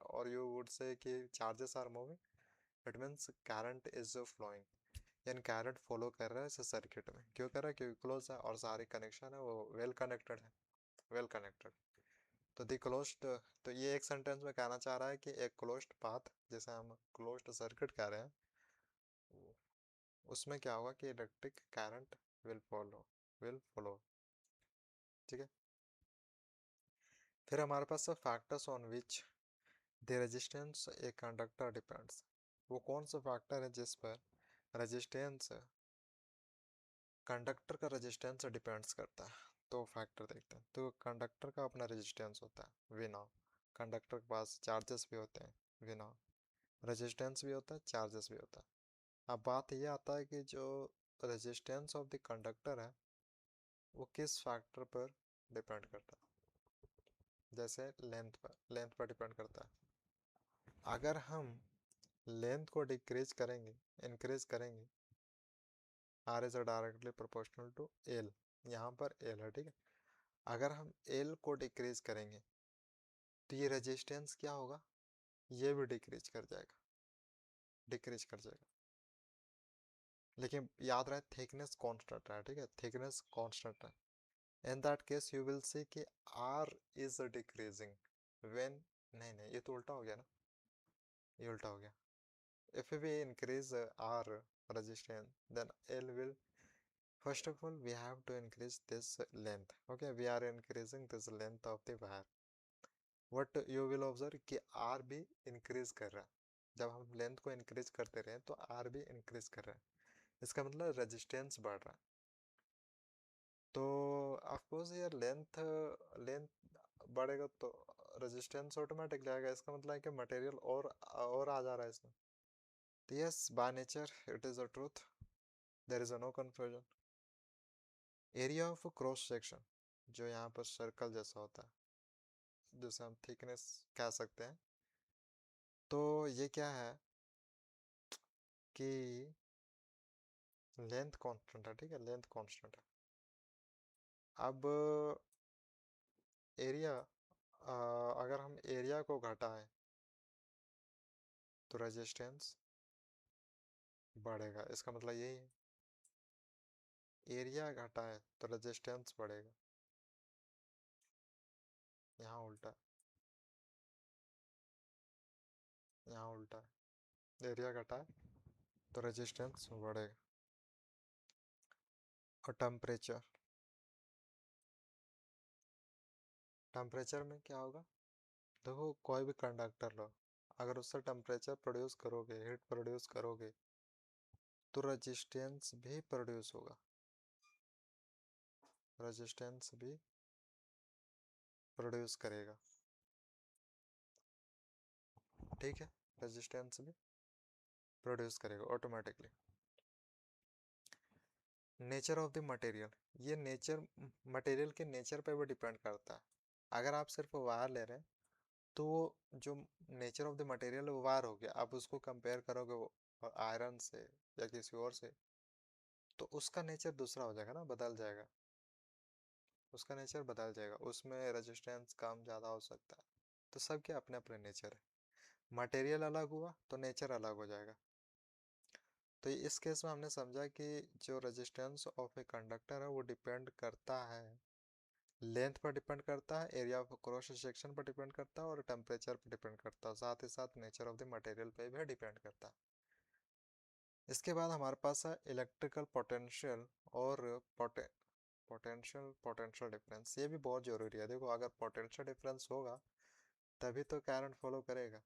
और यू वुड से कि charges are moving, it means current is flowing. यानी करंट फॉलो कर रहा है इस सर्किट में, क्यों कर रहा है, क्योंकि क्लोज है और सारे कनेक्शन है वो वेल कनेक्टेड है, वेल कनेक्टेड। तो दी क्लोज्ड, तो ये एक सेंटेंस में कहना चाह रहा है कि एक क्लोज्ड पाथ, जैसे हम क्लोज्ड सर्किट कह रहे हैं, उसमें क्या होगा कि इलेक्ट्रिक करंट विल फॉलो, ठीक है। फिर हमारे पास factors on which the resistance a conductor depends. वो कौन सा फैक्टर है जिस पर रेजिस्टेंस, कंडक्टर का रेजिस्टेंस डिपेंड्स करता है। तो फैक्टर देखते हैं, तो कंडक्टर का अपना रेजिस्टेंस होता है वी नो, कंडक्टर के पास चार्जेस भी होते हैं वी नो, रेजिस्टेंस भी होता है, चार्जेस भी होता है। अब बात ये आता है कि जो रेजिस्टेंस ऑफ द कंडक्टर है वो किस फैक्टर पर डिपेंड करता है। जैसे लेंथ पर डिपेंड करता है। अगर हम लेंथ को डिक्रीज करेंगे, इंक्रीज करेंगे, R is directly proportional to L, यहाँ पर एल है, ठीक है। अगर हम एल को डिक्रीज करेंगे तो ये रेजिस्टेंस क्या होगा, ये भी डिक्रीज कर जाएगा, डिक्रीज कर जाएगा। लेकिन याद रहे थिकनेस कांस्टेंट है, ठीक है, थिकनेस कांस्टेंट है। In that case you will see कि R is decreasing when, नहीं नहीं ये तो उल्टा हो गया ना, ये उल्टा हो गया। If we increase R resistance then L will, first of all we have to increase this length, okay, we are increasing this length of the wire। What you will observe कि R भी increase कर रहा है, जब हम लेंथ को increase करते रहे तो R भी increase कर रहा है, इसका मतलब रेजिस्टेंस बढ़ रहा है। तो ऑफकोर्स यार लेंथ लेंथ बढ़ेगा तो रेजिस्टेंस ऑटोमेटिक जाएगा, इसका मतलब है कि मटेरियल और आ जा रहा है इसमें। तो yes by nature it is a truth, there is a no confusion. Area of cross section, जो यहाँ पर सर्कल जैसा होता है, जिसे हम थिकनेस कह सकते हैं, तो ये क्या है कि लेंथ कांस्टेंट है, ठीक है, लेंथ कांस्टेंट है। अब एरिया, अगर हम एरिया को घटाएं तो रेजिस्टेंस बढ़ेगा, इसका मतलब यही है। एरिया घटाए तो रेजिस्टेंस बढ़ेगा, यहाँ उल्टा, यहाँ उल्टा है, एरिया घटाए तो रेजिस्टेंस बढ़ेगा। और टेम्परेचर, टेम्परेचर में क्या होगा, देखो कोई भी कंडक्टर लो, अगर उससे टेम्परेचर प्रोड्यूस करोगे, हीट प्रोड्यूस करोगे, तो रेजिस्टेंस भी प्रोड्यूस होगा, रेजिस्टेंस भी प्रोड्यूस करेगा, ठीक है, रेजिस्टेंस भी प्रोड्यूस करेगा automatically. Nature of the material, ये नेचर मटेरियल के नेचर पे भी डिपेंड करता है। अगर आप सिर्फ वायर ले रहे हैं तो जो नेचर ऑफ द मटेरियल वो वायर हो गया, आप उसको कंपेयर करोगे वो आयरन से या किसी और से, तो उसका नेचर दूसरा हो जाएगा ना, बदल जाएगा। उसका नेचर बदल जाएगा, उसमें रेजिस्टेंस कम ज़्यादा हो सकता है। तो सबके अपने अपने नेचर है। मटेरियल अलग हुआ तो नेचर अलग हो जाएगा। तो इस केस में हमने समझा कि जो रेजिस्टेंस ऑफ ए कंडक्टर है वो डिपेंड करता है, लेंथ पर डिपेंड करता है, एरिया ऑफ क्रॉस सेक्शन पर डिपेंड करता है और टेम्परेचर पर डिपेंड करता है, साथ ही साथ नेचर ऑफ द मटेरियल पे भी डिपेंड करता है। इसके बाद हमारे पास है इलेक्ट्रिकल पोटेंशियल और पोटेंशियल पोटेंशियल डिफरेंस। ये भी बहुत ज़रूरी है। देखो, अगर पोटेंशियल डिफरेंस होगा तभी तो करंट फॉलो करेगा।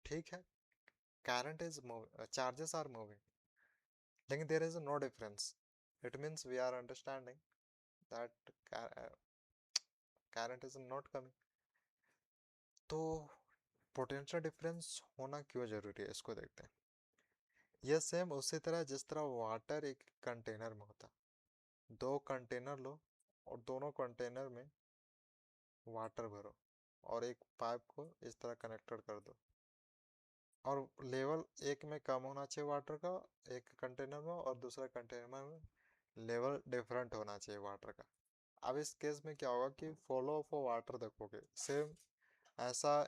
ठीक है, current is moving, charges are moving, लेकिन there is no difference. It means we are understanding that current is not coming. तो पोटेंशियल डिफरेंस होना क्यों जरूरी है, इसको देखते हैं। यह सेम उसी तरह जिस तरह वाटर एक कंटेनर में होता है। दो कंटेनर लो और दोनों कंटेनर में वाटर भरो और एक पाइप को इस तरह कनेक्टेड कर दो, और लेवल एक में कम होना चाहिए वाटर का एक कंटेनर में, और दूसरा कंटेनर में लेवल डिफरेंट होना चाहिए वाटर का। अब इस केस में क्या होगा कि फॉलो ऑफ वाटर देखोगे सेम ऐसा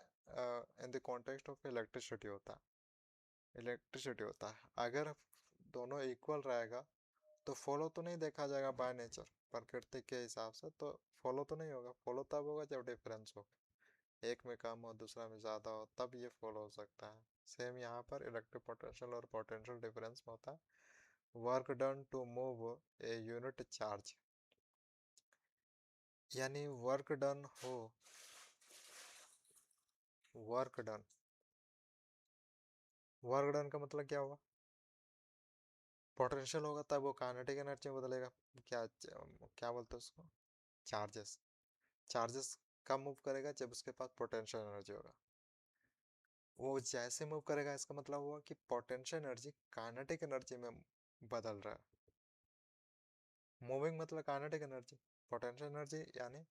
इन द कॉन्टेक्स्ट ऑफ इलेक्ट्रिसिटी होता है। अगर दोनों इक्वल रहेगा तो फॉलो तो नहीं देखा जाएगा बाय नेचर, प्रकृति के हिसाब से तो फॉलो तो नहीं होगा। फॉलो तब होगा जब डिफरेंस हो, एक में कम हो दूसरा में ज़्यादा हो, तब ये फॉलो हो सकता है। सेम यहाँ पर इलेक्ट्रिक पोटेंशियल और पोटेंशियल डिफरेंस में होता है work done to move a unit charge. यानी वर्क डन हो, वर्क डन, वर्क डन का मतलब क्या हुआ, पोटेंशियल होगा तब वो काइनेटिक एनर्जी में बदलेगा। क्या क्या बोलते हैं उसको, चार्जेस। चार्जेस कब मूव करेगा, जब उसके पास पोटेंशियल एनर्जी होगा। वो जैसे मूव करेगा इसका मतलब हुआ कि पोटेंशियल एनर्जी काइनेटिक एनर्जी में बदल रहा है। मूविंग मतलब काइनेटिक एनर्जी, पोटेंशियल एनर्जी यानी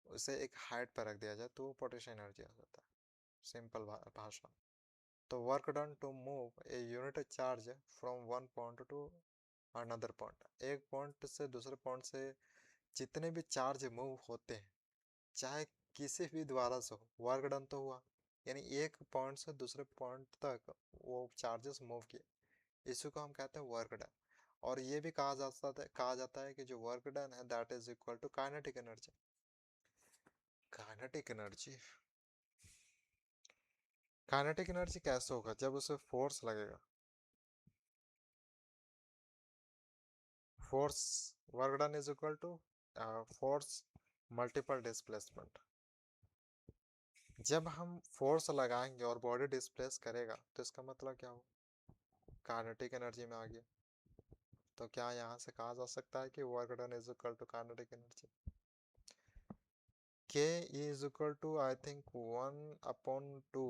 उसे एक हाइट पर रख दिया जाए तो पोटेंशियल एनर्जी आ जाता है, सिंपल भाषा। तो work done to move a unit charge from one point to another point, एक पॉइंट से दूसरे पॉइंट से जितने भी चार्ज मूव होते हैं चाहे किसी भी द्वारा से हो, वर्क डन तो हुआ। यानी एक पॉइंट से दूसरे पॉइंट तक वो चार्जेस मूव किए, इसी को हम कहते हैं वर्क डन। और ये भी कहा जाता है कि जो वर्क डन है that is equal to kinetic energy. Kinetic energy, kinetic energy कैसे होगा, जब उसे फोर्स लगेगा। Force, work done is equal to force multiple displacement. जब हम फोर्स लगाएंगे और बॉडी डिस्प्लेस करेगा तो इसका मतलब क्या हो, काइनेटिक एनर्जी में आ गया। तो क्या यहाँ से कहा जा सकता है कि work done is equal to kinetic energy. K is equal to I think 1 upon 2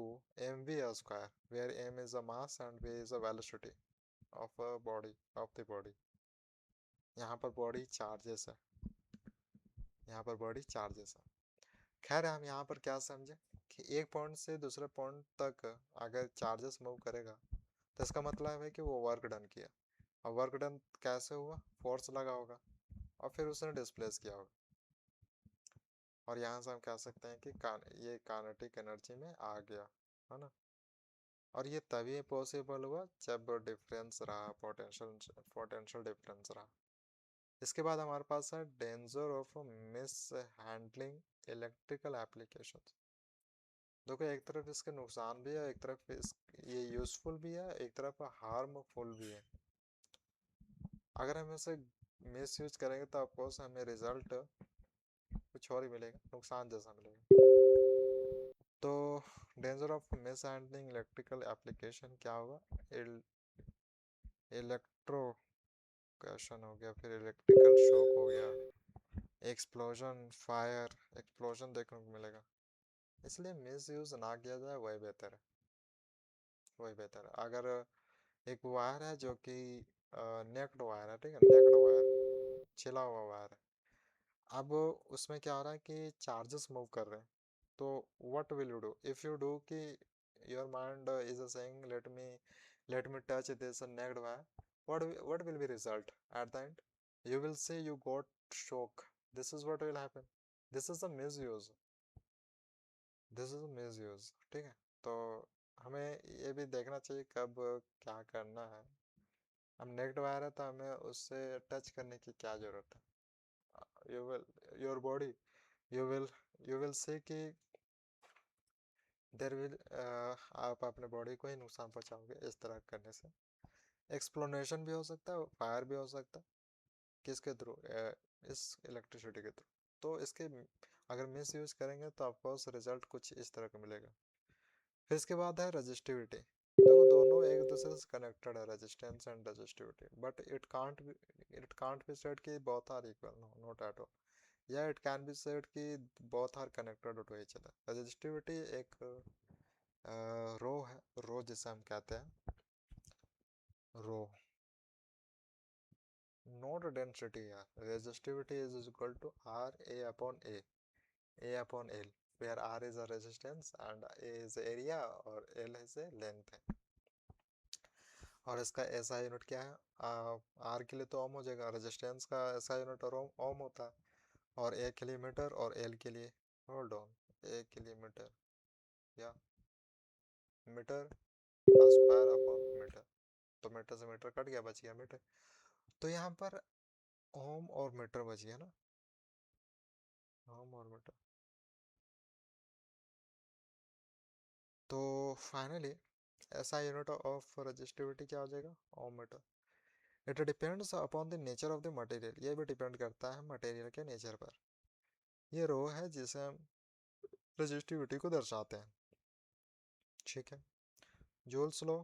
mv square, where m is a mass and v is a velocity of a body, of the body। यहाँ पर बॉडी चार्जेस है, यहाँ पर बॉडी चार्जेस है। खैर हम यहाँ पर क्या समझे कि एक पॉइंट से दूसरे पॉइंट तक अगर चार्जेस मूव करेगा तो इसका मतलब है कि वो वर्क डन किया। और वर्क डन कैसे हुआ, फोर्स लगा होगा और फिर उसने डिस्प्लेस किया होगा। और यहाँ से हम कह सकते हैं कि ये काइनेटिक एनर्जी में आ गया, है ना। और ये तभी पॉसिबल हुआ जब डिफरेंस रहा, पोटेंशियल पोटेंशियल डिफरेंस रहा। इसके बाद हमारे पास है danger of miss handling electrical applications. देखो, एक तरफ इसके नुकसान भी है, एक तरफ ये यूजफुल भी है, एक तरफ हार्मफुल भी है। अगर हम इसे मिस यूज करेंगे तो ऑफकोर्स हमें रिजल्ट कुछ और ही मिलेगा, नुकसान जैसा मिलेगा। तो danger of miss handling electrical application क्या होगा, इलेक्ट्रो क्वेश्चन हो गया, फिर इलेक्ट्रिकल शॉक हो गया, एक्सप्लोजन, फायर, एक्सप्लोजन देखने को मिलेगा। इसलिए मिस यूज ना किया जाए वही बेहतर है, वही बेहतर है। अगर एक वायर है जो कि नेक्ड वायर है, ठीक है, नेक्ड वायर, छिला हुआ वायर है। अब उसमें क्या हो रहा है कि चार्जेस मूव कर रहे हैं, तो what will you do if you do कि your mind is saying let me touch this naked wire, what will be result at the end, You will say you got shock. This is what will happen. This is a misuse. This is misuse, ठीक है। तो हमें ये भी देखना चाहिए कब क्या करना है। हम नेक्स्ट वायर है तो हमें उससे टच करने की क्या जरूरत है। You will your body, you will you will say कि देर विल, आप अपने बॉडी को ही नुकसान पहुंचाओगे इस तरह करने से। एक्सप्लोनेशन भी हो सकता है, फायर भी हो सकता है। किसके थ्रू? इस इलेक्ट्रिसिटी के थ्रू। तो इसके अगर मिस यूज करेंगे तो आपको रिजल्ट कुछ इस तरह का मिलेगा। फिर इसके बाद है रजिस्टिविटी। देखो दोनों एक दूसरे से कनेक्टेड है, resistance and resistivity, but it can't be said कि both are equal, no not at all. या इट कैन बी सेड कि both are connected to each other. Resistivity एक रो है, रो जिसे हम कहते हैं रो, नॉट डेंसिटी। यार resistivity is equal to R A upon A upon L, where r is a resistance and a is area और l is a length है। और इसका ऐसा यूनिट क्या है? आर के लिए तो ओम हो जाएगा, रेजिस्टेंस का ऐसा यूनिट और ओम होता है। और ए के लिए मीटर और एल के लिए, होल्ड ऑन, ए के लिए मीटर या मीटर स्क्वायर अपॉन मीटर। तो मीटर से मीटर कट गया, बच गया मीटर। तो यहाँ पर ओम और मीटर बच गया ना, ओम और मीटर। तो फाइनली ऐसा यूनिट ऑफ रजिस्टिविटी क्या हो जाएगा? Ohm meter. It depends upon the nature of the material, ये भी डिपेंड करता है मटेरियल के नेचर पर। ये रो है जिसे हम रजिस्टिविटी को दर्शाते हैं, ठीक है। जूल्स लॉ,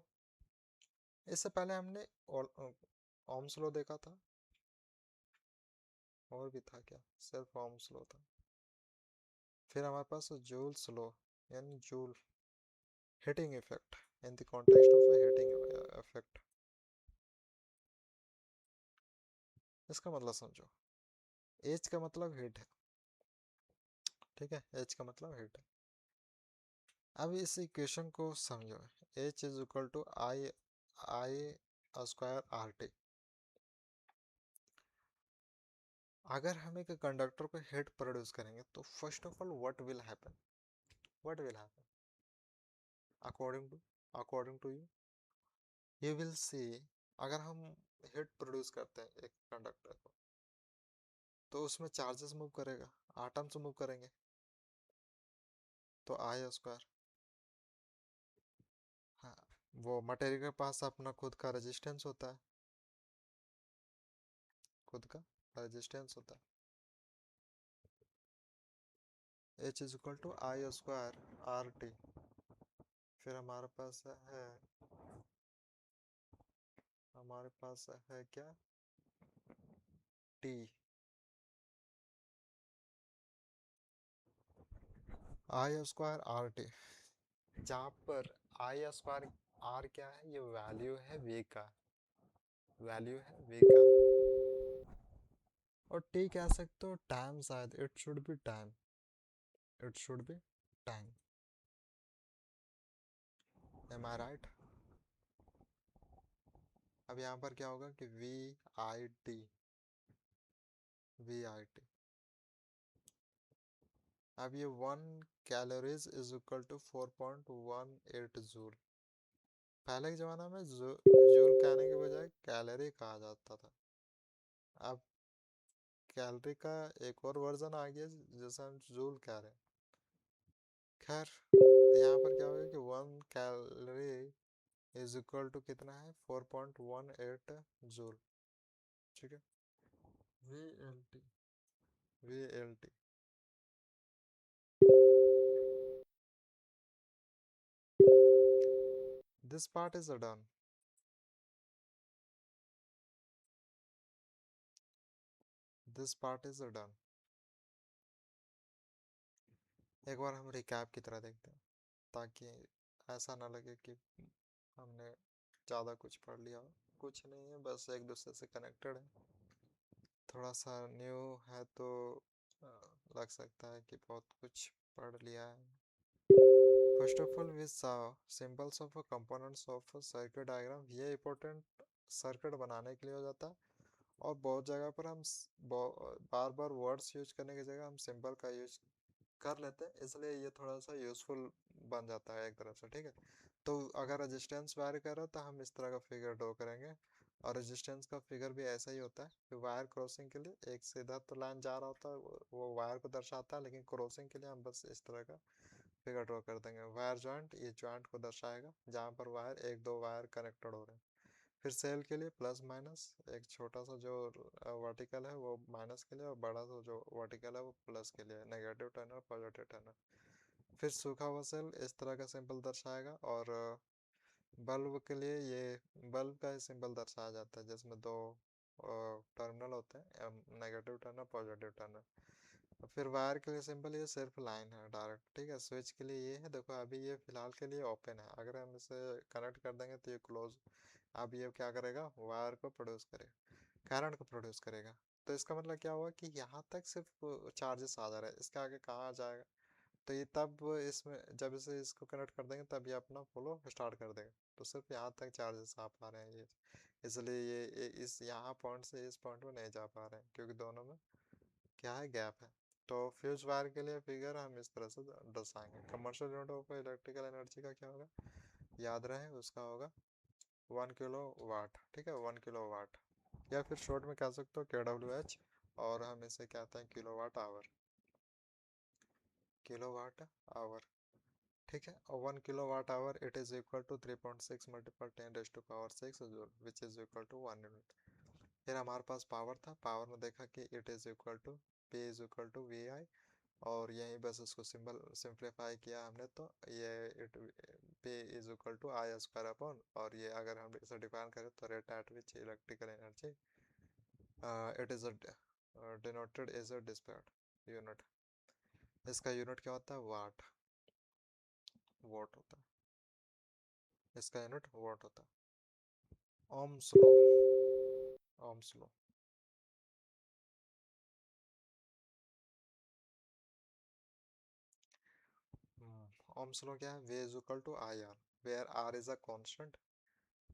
इससे पहले हमने ओम्स लॉ देखा था, और भी था क्या? सिर्फ ओम्स लॉ था। फिर हमारे पास जूल्स लॉ, यानी joule heating effect, in the context of heating effect. इसका मतलब समझो, एच का मतलब हीट है, ठीक है, एच का मतलब हीट है। अब इस इक्वेशन को समझो, H is equal to I I square R T. अगर हम एक कंडक्टर को हीट प्रोड्यूस करेंगे तो first of all what will happen according to you will see. अगर हम हीट प्रोड्यूस करते हैं एक कंडक्टर को, तो उसमें चार्जेस मूव करेगा, आटम्स मूव करेंगे, तो आई स्क्वायर। हाँ, वो मटेरियल के पास अपना खुद का रेजिस्टेंस होता है, खुद का रेजिस्टेंस होता है। H is equal to I square R T. फिर हमारे पास है क्या? T, I square R T. जहाँ पर आई स्क्वायर आर क्या है? ये वैल्यू है वी का, वैल्यू है वी का। और टी कह सकते हो टाइम, शायद it should be time, it should be time. Am I right? अब यहाँ पर क्या होगा कि वी आई टी। अब ये 1 calories is equal to 4.18 joule. पहले के ज़माना में जूल कहने के बजाय कैलोरी कहा जाता था। अब कैलोरी का एक और वर्जन आ गया जैसे हम जूल कह रहे हैं। खैर, तो यहाँ पर क्या होगा कि 1 कैलोरी इज इक्वल टू कितना है? 4.18 जूल, ठीक है। V L T, V L T. This part is done. This part is done. एक बार हम रिकैप की तरह देखते हैं, ताकि ऐसा ना लगे कि हमने ज़्यादा कुछ पढ़ लिया हो। कुछ नहीं है, बस एक दूसरे से कनेक्टेड है। थोड़ा सा न्यू है तो लग सकता है कि बहुत कुछ पढ़ लिया है। First of all we saw symbols of components of circuit diagram. ये इंपॉर्टेंट सर्किट बनाने के लिए हो जाता है, और बहुत जगह पर हम बार बार वर्ड्स यूज करने की जगह हम सिंबल का यूज कर लेते हैं, इसलिए ये थोड़ा सा यूजफुल बन जाता है एक तरफ से, ठीक है। तो अगर रेजिस्टेंस वायर कर रहा है तो हम इस तरह का फिगर ड्रॉ करेंगे, और रेजिस्टेंस का फिगर भी ऐसा ही होता है कि वायर क्रॉसिंग के लिए एक सीधा तो लाइन जा रहा होता है, वो वायर को दर्शाता है, लेकिन क्रॉसिंग के लिए हम बस इस तरह का फिगर ड्रॉ कर देंगे। वायर जॉइंट, ये जॉइंट को दर्शाएगा जहाँ पर वायर एक दो वायर कनेक्टेड हो रहे हैं। फिर सेल के लिए प्लस माइनस, एक छोटा सा जो वर्टिकल है वो माइनस के लिए, और बड़ा सा जो वर्टिकल है वो प्लस के लिए, नेगेटिव टर्नर पॉजिटिव टर्नर। फिर सूखा हुआ सेल इस तरह का सिंबल दर्शाएगा, और बल्ब के लिए ये बल्ब का सिंबल दर्शाया जाता है जिसमें दो टर्मिनल होते हैं, नेगेटिव टर्नर पॉजिटिव टर्नर। फिर वायर के लिए सिंबल ये सिर्फ लाइन है डायरेक्ट, ठीक है। स्विच के लिए ये है, देखो अभी ये फिलहाल के लिए ओपन है, अगर हम इसे कनेक्ट कर देंगे तो ये क्लोज। अब ये क्या करेगा, वायर को प्रोड्यूस करेगा, करंट को प्रोड्यूस करेगा। तो इसका मतलब क्या हुआ कि यहाँ तक सिर्फ चार्जेस आ जा रहा है, इसके आगे कहाँ जाएगा। तो ये तब इसमें जब इसे इसको कनेक्ट कर देंगे तब ये अपना फ्लो स्टार्ट कर देगा। तो सिर्फ यहाँ तक चार्जेस आ पा रहे हैं ये, इसलिए इस यहाँ पॉइंट से इस पॉइंट में नहीं जा पा रहे हैं, क्योंकि दोनों में क्या है, गैप है। तो फ्यूज वायर के लिए फिगर हम इस तरह से दर्शाएंगे। Commercial unit of electrical energy का क्या होगा, याद रहे उसका होगा 1 किलो वाट, ठीक है, 1 किलो वाट, या फिर शॉर्ट में कह सकते हो KWH, और हम इसे कहते हैं किलोवाट आवर, किलोवाट आवर, ठीक है। और 1 kilowatt hour it is equal to 3.6 multiple 10 raise to power 6 joule, which is equal to 1 unit. फिर हमारे पास पावर था, पावर में देखा कि it is equal to P is equal to VI, और यहीं बस उसको सिंबल सिंप्लीफाई किया हमने, तो ये it P is equal to I square upon, और ये अगर हम इसे डिफाइन करें तो rate at which electrical energy it is denoted is a displayed unit. इसका यूनिट क्या होता है, वाट, वॉट होता है, इसका यूनिट वॉट होता है। Ohm's law, Ohm's law. Ohm's law क्या है, V is equal to IR, where R is a constant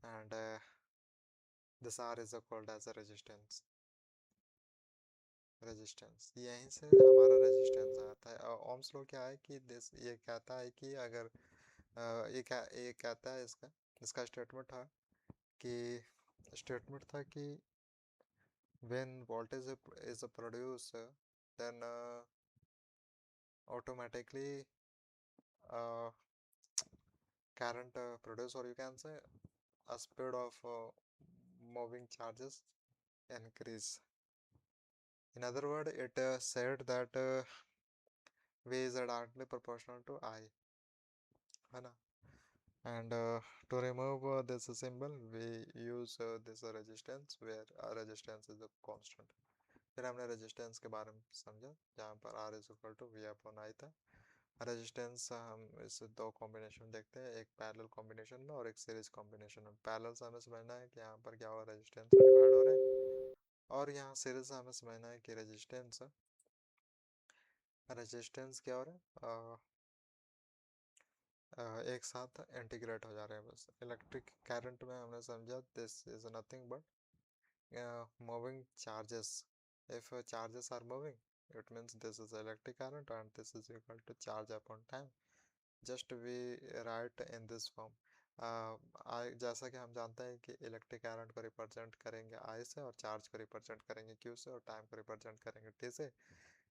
and this R is called as a resistance, resistance, यहीं से हमारा रेजिस्टेंस आता है। ओम्स लॉ क्या है कि दिस, ये कहता है कि अगर ये कहता है इसका इसका स्टेटमेंट था कि when voltage is produced, then automatically uh, current produced, or you can say a speed of moving charges increase. In other word, it said that V is directly proportional to I, है ना। And to remove this symbol, we use this resistance, where resistance is a constant. फिर हमने रेजिस्टेंस के बारे में समझा, जहाँ पर R is equal to V upon I था। रेजिस्टेंस हम इस दो कॉम्बिनेशन देखते हैं, एक पैरेलल कॉम्बिनेशन में और एक सीरीज कॉम्बिनेशन में। पैरेलल से हमें समझना है कि यहाँ पर क्या हुआ, रेजिस्टेंस डिवाइड हो रहे हैं, और यहाँ सीरीज से हमें समझना है कि रेजिस्टेंस रेजिस्टेंस क्या हो रहा है, एक साथ इंटीग्रेट हो जा रहे हैं। बस इलेक्ट्रिक करंट में हमने समझा this is nothing but moving charges, if charges are moving, it means this is electric current and this is equal to charge upon time, just we write in this form. जैसा कि हम जानते हैं कि इलेक्ट्रिक करंट को रिप्रेजेंट करेंगे I से, और चार्ज को रिप्रेजेंट करेंगे Q से, और टाइम को रिप्रेजेंट करेंगे T से।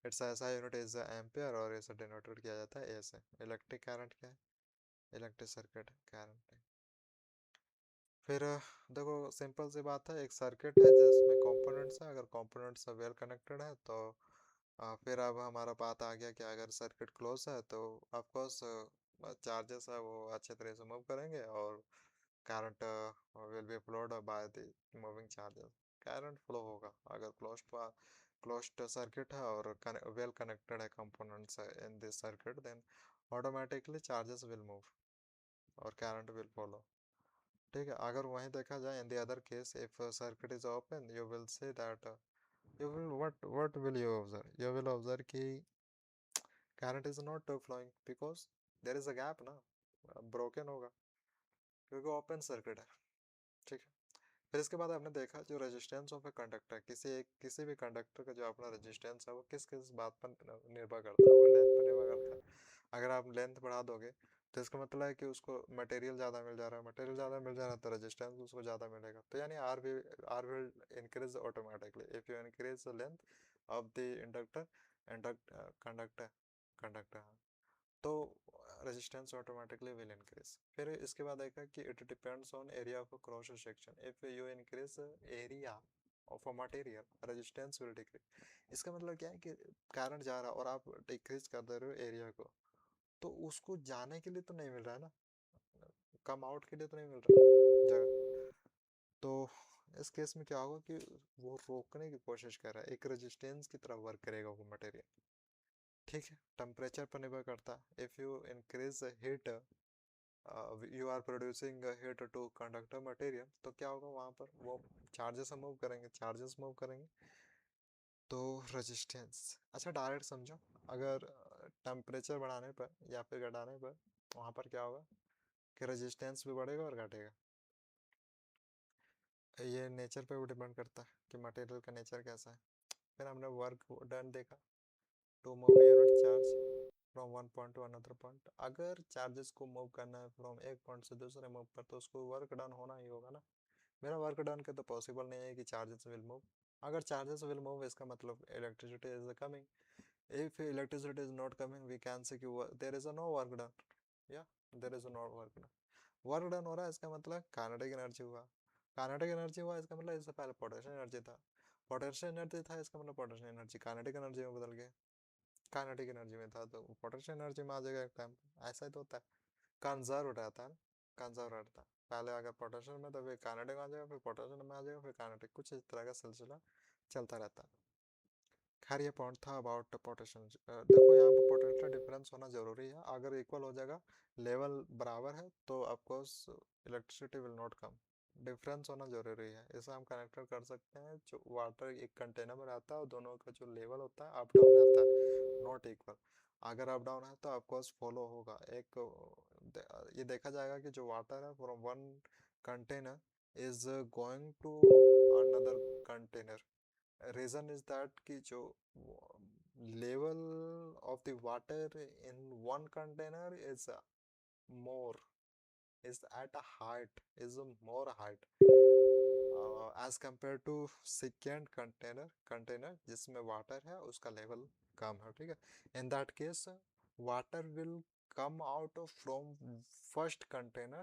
इट्स ऐसा यूनिट इज एम्पियर, और इसे डिनोटेड किया जाता है A से। इलेक्ट्रिक करंट क्या है, इलेक्ट्रिक सर्किट करंट है। फिर देखो सिंपल सी बात है, एक सर्किट है जिसमें कंपोनेंट्स है, अगर कंपोनेंट्स वेल कनेक्टेड है तो फिर अब हमारा बात आ गया कि अगर सर्किट क्लोज है तो ऑफ कोर्स चार्जेस है वो अच्छे तरह से मूव करेंगे, और current will be flowed by the moving charges. Current flow होगा अगर क्लोज्ड सर्किट है और वेल कनेक्टेड है components in this circuit, then automatically charges will move और करंट विल फॉलो, ठीक है। अगर वहीं देखा जाए in the other case, if circuit is open, you will say that you will what will you observe, you will observe कि current is not flowing because there is a gap ना, broken होगा क्योंकि ओपन सर्किट है, ठीक है। फिर इसके बाद आपने देखा जो रेजिस्टेंस ऑफ ए कंडक्टर, किसी भी कंडक्टर का जो अपना रेजिस्टेंस है वो किस किस बात पर निर्भर करता है, वो लेंथ पर निर्भर करता है। अगर आप लेंथ बढ़ा दोगे तो इसका मतलब है कि उसको मटेरियल ज़्यादा मिल जा रहा है, मटेरियल ज़्यादा मिल जा रहा है तो रेजिस्टेंस उसको ज़्यादा मिलेगा। तो यानी R will increase automatically if you increase the length of the inductor induct conductor conductor तो रेजिस्टेंस ऑटोमेटिकली विल इंक्रीज। फिर इसके बाद आएगा कि it depends on area of cross section, if you increase area of a material resistance will decrease. इसका मतलब क्या है कि करंट जा रहा है और आप डिक्रीज कर दे रहे हो एरिया को, तो उसको जाने के लिए तो नहीं मिल रहा है ना, कम आउट के लिए तो नहीं मिल रहा जगह। तो इस केस में क्या होगा कि वो रोकने की कोशिश कर रहा है, एक रेजिस्टेंस की तरह वर्क करेगा वो मटेरियल। ठीक है, टेम्परेचर पर निर्भर करता है। If you increase heat, you are producing heat to conductor material, तो क्या होगा वहाँ पर वो चार्जेस मूव करेंगे तो रेजिस्टेंस। अच्छा डायरेक्ट समझो, अगर टेम्परेचर बढ़ाने पर या फिर घटाने पर वहाँ पर क्या होगा कि रेजिस्टेंस भी बढ़ेगा और घटेगा। ये नेचर पे भी डिपेंड करता है कि मटेरियल का नेचर कैसा है। फिर हमने वर्क डन देखा, to move unit charge from one point to another point. अगर चार्जेस को मूव करना है फ्रॉम एक पॉइंट से दूसरे मूव पर तो उसको वर्क डन होना ही होगा ना। मेरा वर्क डन के तो पॉसिबल नहीं है कि चार्जेस विल मूव। अगर चार्जेस विल मूव इसका मतलब electricity is coming. If electricity is not coming we can say कि there is a no work done, या there is a no work done. Work done हो रहा है इसका मतलब काइनेटिक एनर्जी हुआ, काइनेटिक एनर्जी हुआ इसका मतलब इससे पहले पोटेंशियल एनर्जी था, पोटेंशियल एनर्जी था इसका मतलब पोटेंशियल एनर्जी काइनेटिक एनर्जी में बदल गया, काइनेटिक एनर्जी में था तो पोटेंशियल एनर्जी में आ जाएगा एक टाइम। ऐसा ही तो होता है, कंजर्व रहता है, कंजर्व रहता है। पहले अगर पोटेंशियल में तो फिर काइनेटिक आ जाएगा, फिर पोटेंशियल में आ जाएगा, फिर काइनेटिक, कुछ इस तरह का सिलसिला चलता रहता है। खैर ये पॉइंट था अबाउट पोटेंशियल। देखो यहाँ पर पोटेंशियल डिफरेंस होना जरूरी है, अगर इक्वल हो जाएगा, लेवल बराबर है तो of course electricity will not come. Difference होना जरूरी है, इसे हम कनेक्टर कर सकते हैं, जो वाटर एक कंटेनर में रहता है और दोनों का जो लेवल होता है अप डाउन रहता है, नॉट इक्वल। अगर अप डाउन है तो ऑफकोर्स फॉलो होगा एक ये देखा जाएगा कि जो वाटर है from one container is going to another container. Reason is that कि जो level of the water in one container is more, is at a height, is a more height as compared to second container जिसमें वाटर है उसका लेवल कम है। ठीक है, इन that case water will come out of from first container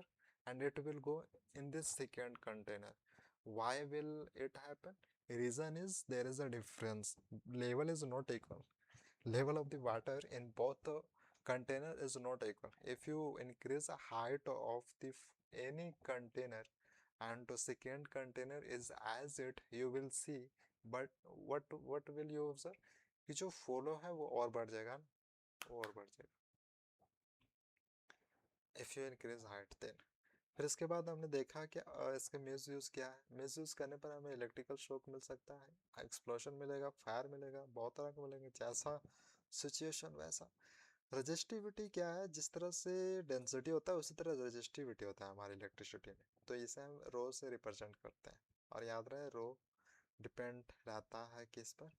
and it will go in this second container. Why will it happen? Reason is there is a difference, level is not equal, level of the water in both the container is not equal. If you increase the height of the any container and the second container is as it, you will see, but what will you observe कि जो follow है वो और बढ़ जाएगा ना, वो और बढ़ जाएगा if you increase height then। फिर इसके बाद हमने देखा कि इसका मिस यूज़ क्या है। मिस यूज़ करने पर हमें इलेक्ट्रिकल शॉक मिल सकता है, एक्सप्लोजन मिलेगा, फायर मिलेगा, बहुत तरह के मिलेंगे, जैसा सिचुएशन वैसा। रजिस्टिविटी क्या है, जिस तरह से डेंसिटी होता है उसी तरह रजिस्टिविटी होता है हमारी इलेक्ट्रिसिटी में, तो इसे हम रो से रिप्रेजेंट करते हैं। और याद रहे रो डिपेंड रहता है किस पर,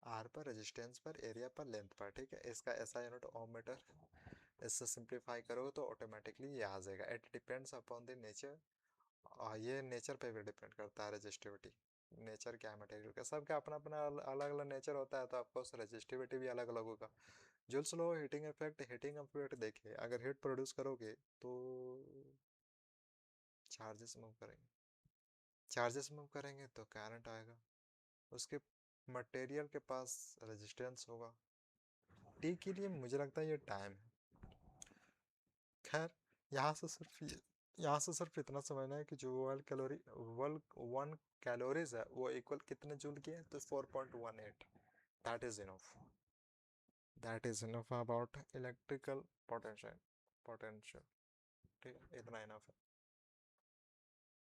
आर पर, रेजिस्टेंस पर, एरिया पर, लेंथ पर। ठीक है, इसका ऐसा यूनिट ओम मीटर, इससे सिंप्लीफाई करोगे तो ऑटोमेटिकली ये आ जाएगा। It depends upon the nature, ये नेचर पे भी डिपेंड करता है रेजिस्टिविटी। नेचर क्या है मटेरियल का, सबका अपना अपना अलग अलग नेचर होता है तो आपको रेजिस्टिविटी भी अलग अलग होगा। Joules law heating effect, heating effect देखिए, अगर हीट प्रोड्यूस करोगे तो चार्जेस मूव करेंगे, चार्जेस मूव करेंगे तो करंट आएगा, उसके मटेरियल के पास रेजिस्टेंस होगा। टी के लिए मुझे लगता है ये टाइम है। खैर यहाँ से सिर्फ यहाँ से सिर्फ इतना समझना है कि जो वन कैलोरीज है वो इक्वल कितने जूल की है, तो 4.18। That is enough, that is enough about electrical potential, potential. ठीक है, इतना इनफ है।